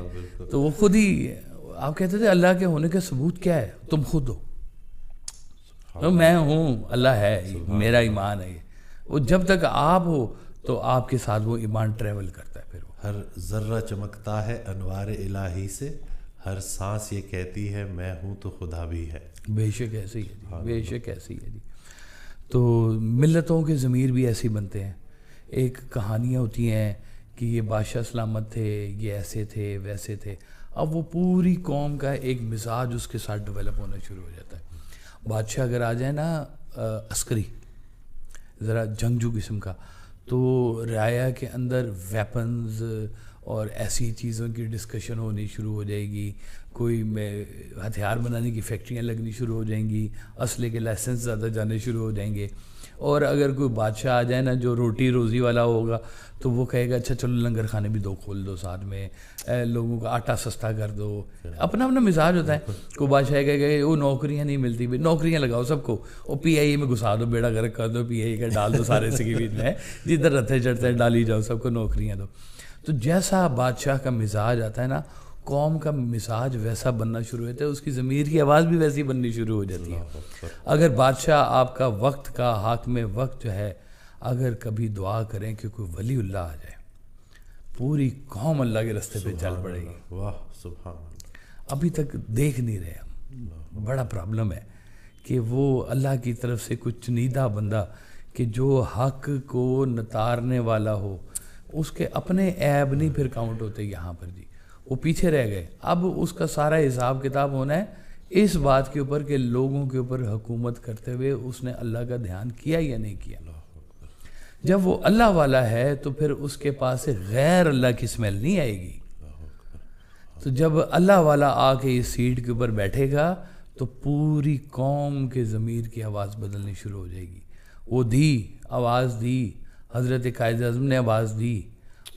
تو وہ خود ہی آپ کہتے تھے اللہ کے ہونے کا ثبوت کیا ہے؟ تم خود ہو. میں ہوں، اللہ ہے، میرا ایمان ہے. وہ جب تک آپ ہو تو آپ کے ساتھ وہ ایمان ٹریول کرتا ہے. پھر
ہر ذرہ چمکتا ہے انوار الہی سے، ہر سانس یہ کہتی ہے میں ہوں تو خدا بھی ہے.
بے شک ایسے ہی ہے جی، بے شک ایسے ہی ہے جی. تو ملتوں کے ضمیر بھی ایسے ہی بنتے ہیں. ایک کہانیاں ہوتی ہیں کہ یہ بادشاہ سلامت تھے، یہ ایسے تھے ویسے تھے. اب وہ پوری قوم کا ایک مزاج اس کے ساتھ ڈیولپ ہونا شروع ہو جاتا ہے. بادشاہ اگر آ جائے نا عسکری، ذرا جنگجو قسم کا، تو رعایا کے اندر ویپنز اور ایسی چیزوں کی ڈسکشن ہونی شروع ہو جائے گی. کوئی ہتھیار بنانے کی فیکٹریاں لگنی شروع ہو جائیں گی، اسلحے کے لائسنس زیادہ جانے شروع ہو جائیں گے. اور اگر کوئی بادشاہ آ جائے نا جو روٹی روزی والا ہوگا تو وہ کہے گا اچھا چلو لنگر خانے بھی 2 کھول دو ساتھ میں، لوگوں کا آٹا سستا کر دو. اپنا اپنا مزاج ہوتا ہے. کوئی بادشاہ کہے گا وہ نوکریاں نہیں ملتی، بھائی نوکریاں لگاؤ سب کو، وہ پی آئی اے میں گھسا دو، بیڑا گرک کر دو، پی آئی اے کا ڈال دو سارے سکیویت میں، جدھر رتھے چڑھتے ہیں ڈالی جاؤ، سب کو نوکریاں دو. تو جیسا بادشاہ کا مزاج آتا ہے نا، قوم کا مزاج ویسا بننا شروع ہوتا ہے، اس کی ضمیر کی آواز بھی ویسی بننی شروع ہو جاتی ہے. اگر بادشاہ آپ کا وقت کا حاکم وقت جو ہے، اگر کبھی دعا کریں کہ کوئی ولی اللہ آ جائے، پوری قوم اللہ کے راستے پہ چل پڑے گی.
واہ سبحان اللہ.
ابھی تک دیکھ نہیں رہے ہم. بڑا پرابلم ہے کہ وہ اللہ کی طرف سے کچھ چنیدہ بندہ کہ جو حق کو نتارنے والا ہو، اس کے اپنے عیب نہیں پھر کاؤنٹ ہوتے یہاں پر جی، وہ پیچھے رہ گئے. اب اس کا سارا حساب کتاب ہونا ہے اس بات کے اوپر کہ لوگوں کے اوپر حکومت کرتے ہوئے اس نے اللہ کا دھیان کیا یا نہیں کیا. جب وہ اللہ والا ہے تو پھر اس کے پاس سے غیر اللہ کی اسمیل نہیں آئے گی. تو جب اللہ والا آ کے اس سیٹ کے اوپر بیٹھے گا تو پوری قوم کے ضمیر کی آواز بدلنی شروع ہو جائے گی. وہ آواز دی، حضرت قائد اعظم نے آواز دی،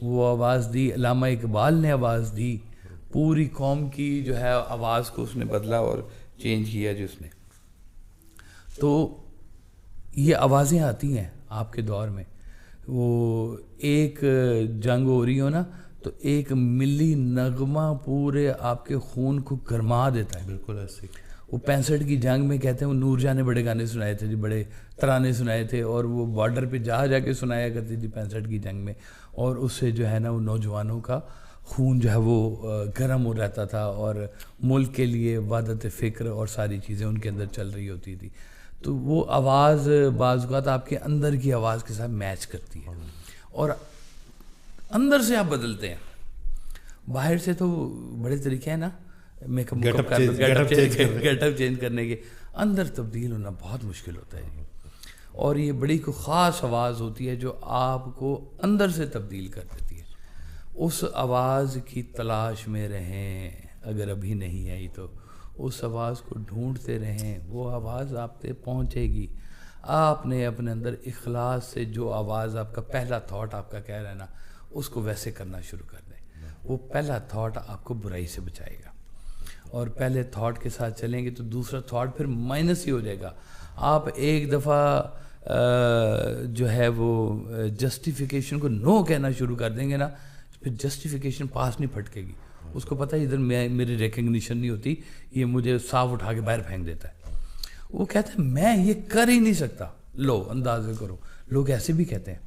وہ آواز دی، علامہ اقبال نے آواز دی. پوری قوم کی جو ہے آواز کو اس نے بدلا اور چینج کیا جس نے. تو یہ آوازیں آتی ہیں آپ کے دور میں. وہ ایک جنگ ہو رہی ہو نا تو ایک ملی نغمہ پورے آپ کے خون کو گرما دیتا ہے.
بالکل ایسے.
وہ 65 کی جنگ میں کہتے ہیں وہ نور جان نے بڑے گانے سنائے تھے جی، بڑے ترانے سنائے تھے، اور وہ بارڈر پہ جا کے سنایا کرتی تھی 65 کی جنگ میں. اور اس سے جو ہے نا وہ نوجوانوں کا خون جو ہے وہ گرم ہو رہتا تھا، اور ملک کے لیے وحدت فکر اور ساری چیزیں ان کے اندر چل رہی ہوتی تھی. تو وہ آواز بعض اوقات آپ کے اندر کی آواز کے ساتھ میچ کرتی ہے، اور اندر سے آپ بدلتے ہیں. باہر سے تو بڑے طریقے ہیں نا، make up get up change کرنے کے، اندر تبدیل ہونا بہت مشکل ہوتا ہے. اور یہ بڑی کوئی خاص آواز ہوتی ہے جو آپ کو اندر سے تبدیل کر دیتی ہے. اس آواز کی تلاش میں رہیں، اگر ابھی نہیں آئی تو اس آواز کو ڈھونڈتے رہیں. وہ آواز آپ تک پہنچے گی. آپ نے اپنے اندر اخلاص سے جو آواز آپ کا پہلا تھاٹ آپ کا کہہ رہا ہے نا، اس کو ویسے کرنا شروع کر دیں. وہ پہلا تھاٹ آپ کو برائی سے بچائے گا، اور پہلے تھاٹ کے ساتھ چلیں گے تو دوسرا تھاٹ پھر مائنس ہی ہو جائے گا. آپ ایک دفعہ جو ہے وہ جسٹیفیکیشن کو نو کہنا شروع کر دیں گے نا، پھر جسٹیفیکیشن پاس نہیں پھٹکے گی. اس کو پتہ ہے ادھر میری ریکگنیشن نہیں ہوتی، یہ مجھے صاف اٹھا کے باہر پھینک دیتا ہے. وہ کہتا ہے میں یہ کر ہی نہیں سکتا. لو اندازے کرو، لوگ ایسے بھی کہتے ہیں.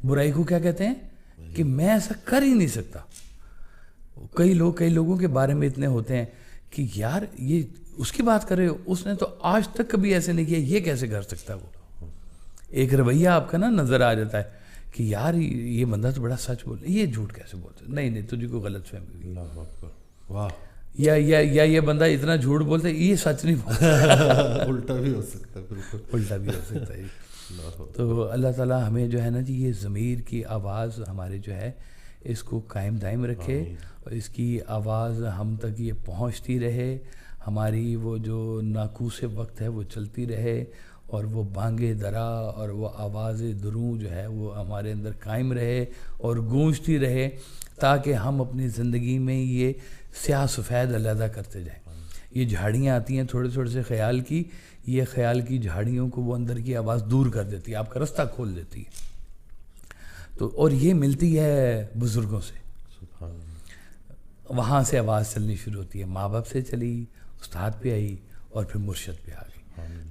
برائی کو کیا کہتے ہیں کہ میں ایسا کر ہی نہیں سکتا. کئی لوگوں کے بارے میں اتنے ہوتے ہیں کہ یار یہ اس کی بات کرے اس نے تو آج تک کبھی ایسے نہیں کیا, یہ کیسے کر سکتا ہے وہ؟ ایک رویہ آپ کا نا نظر آ جاتا ہے کہ یار یہ بندہ تو بڑا سچ بول رہا ہے, یہ جھوٹ کیسے بولتا ہے؟ نہیں تجھے کو غلط فہمی ہوئی.
اللہ اکبر, واہ.
یا یہ بندہ اتنا جھوٹ بولتا ہے, یہ سچ نہیں بولتا.
الٹا بھی ہو سکتا ہے, بالکل
الٹا بھی ہو سکتا ہے. تو اللہ تعالیٰ ہمیں جو ہے نا جی یہ ضمیر کی آواز ہمارے جو ہے اس کو قائم دائم رکھے, اور اس کی آواز ہم تک یہ پہنچتی رہے, ہماری وہ جو ناقوس وقت ہے وہ چلتی رہے, اور وہ بانگے درا اور وہ آواز دروں جو ہے وہ ہمارے اندر قائم رہے اور گونجتی رہے, تاکہ ہم اپنی زندگی میں یہ سیاہ سفید علیحدہ کرتے جائیں. یہ جھاڑیاں آتی ہیں تھوڑے تھوڑے سے خیال کی, یہ خیال کی جھاڑیوں کو وہ اندر کی آواز دور کر دیتی ہے, آپ کا رستہ کھول دیتی ہے. تو اور یہ ملتی ہے بزرگوں سے, وہاں سے آواز چلنی شروع ہوتی ہے, ماں باپ سے چلی, استاد پہ آئی, اور پھر مرشد پہ آ گئی.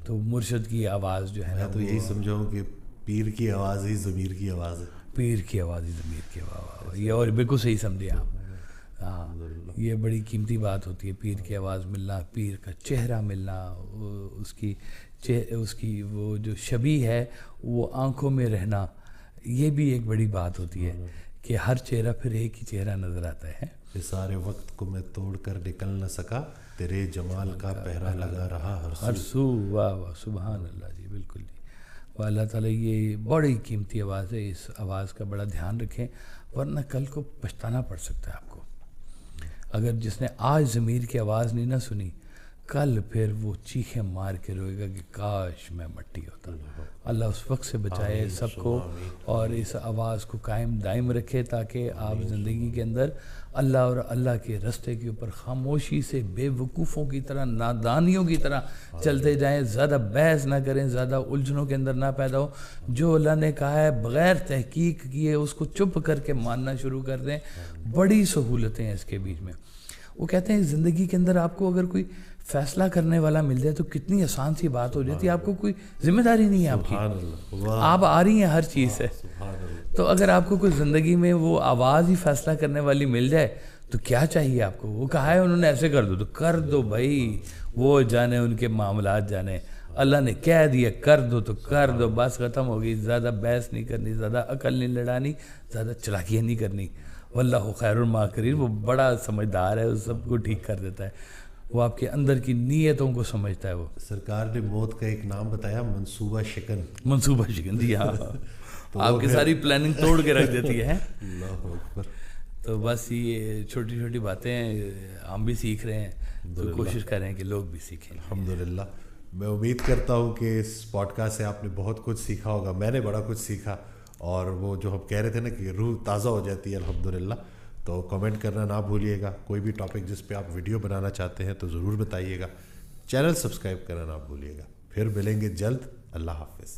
تو مرشد کی آواز جو ہے
میں تو یہی سمجھاؤں کہ پیر کی آواز ہی ضمیر کی آواز ہے.
پیر کی آواز ہی ضمیر کی آواز, یہ اور بالکل صحیح سمجھے آپ. ہاں, یہ بڑی قیمتی بات ہوتی ہے, پیر کی آواز ملنا, پیر کا چہرہ ملنا, اس کی وہ جو شبیہ ہے وہ آنکھوں میں رہنا, یہ بھی ایک بڑی بات ہوتی ہے کہ ہر چہرہ پھر ایک ہی چہرہ نظر آتا ہے.
کہ سارے وقت کو میں توڑ کر نکل نہ سکا, تیرے جمال کا پہرا لگا رہا ہر
سو. واہ واہ, سبحان اللہ جی, بالکل جی. وہ اللہ تعالیٰ یہ بڑی قیمتی آواز ہے, اس آواز کا بڑا دھیان رکھیں, ورنہ کل کو پچھتانا پڑ سکتا ہے آپ کو. اگر جس نے آج ضمیر کی آواز نہیں نہ سنی, کل پھر وہ چیخیں مار کے روئے گا کہ کاش میں مٹی ہوتا. اللہ اس وقت سے بچائے سب کو, اور اس آواز کو قائم دائم رکھے, تاکہ آپ زندگی کے اندر اللہ اور اللہ کے رستے کے اوپر خاموشی سے بے وقوفوں کی طرح, نادانیوں کی طرح چلتے جائیں. زیادہ بحث نہ کریں, زیادہ الجھنوں کے اندر نہ پیدا ہو. جو اللہ نے کہا ہے بغیر تحقیق کیے اس کو چپ کر کے ماننا شروع کر دیں. بڑی سہولتیں ہیں اس کے بیچ میں. وہ کہتے ہیں زندگی کے اندر آپ کو اگر کوئی فیصلہ کرنے والا مل جائے تو کتنی آسان سی بات ہو جاتی ہے. آپ کو کوئی ذمہ داری نہیں ہے آپ کی, آپ آ رہی ہیں ہر چیز سے. تو اگر آپ کو کوئی زندگی میں وہ آواز ہی فیصلہ کرنے والی مل جائے تو کیا چاہیے آپ کو؟ وہ کہا ہے انہوں نے ایسے کر دو تو کر دو بھائی, وہ جانے ان کے معاملات جانے. اللہ نے کہہ دیا کر دو تو کر دو, بس ختم ہو گئی. زیادہ بحث نہیں کرنی, زیادہ عقل نہیں لڑانی, زیادہ چلاکیاں نہیں کرنی. واللہ خیر الماکرین, وہ بڑا سمجھدار ہے, وہ سب کو ٹھیک کر دیتا ہے. وہ آپ کے اندر کی نیتوں کو سمجھتا ہے. وہ
سرکار نے موت کا ایک نام بتایا, منصوبہ شکن.
منصوبہ شکن, جی ہاں, آپ کی ساری پلاننگ توڑ کے رکھ دیتی ہے.
اللہ اکبر.
تو بس یہ چھوٹی چھوٹی باتیں ہم بھی سیکھ رہے ہیں, تو کوشش کر رہے ہیں کہ لوگ بھی سیکھیں.
الحمدللہ. میں امید کرتا ہوں کہ اس پوڈ کاسٹ سے آپ نے بہت کچھ سیکھا ہوگا. میں نے بڑا کچھ سیکھا, اور وہ جو ہم کہہ رہے تھے نا کہ روح تازہ ہو جاتی ہے الحمدللہ. تو کمنٹ کرنا نہ بھولیے گا. کوئی بھی ٹاپک جس پہ آپ ویڈیو بنانا چاہتے ہیں تو ضرور بتائیے گا. چینل سبسکرائب کرنا نہ بھولیے گا. پھر ملیں گے جلد. اللہ حافظ.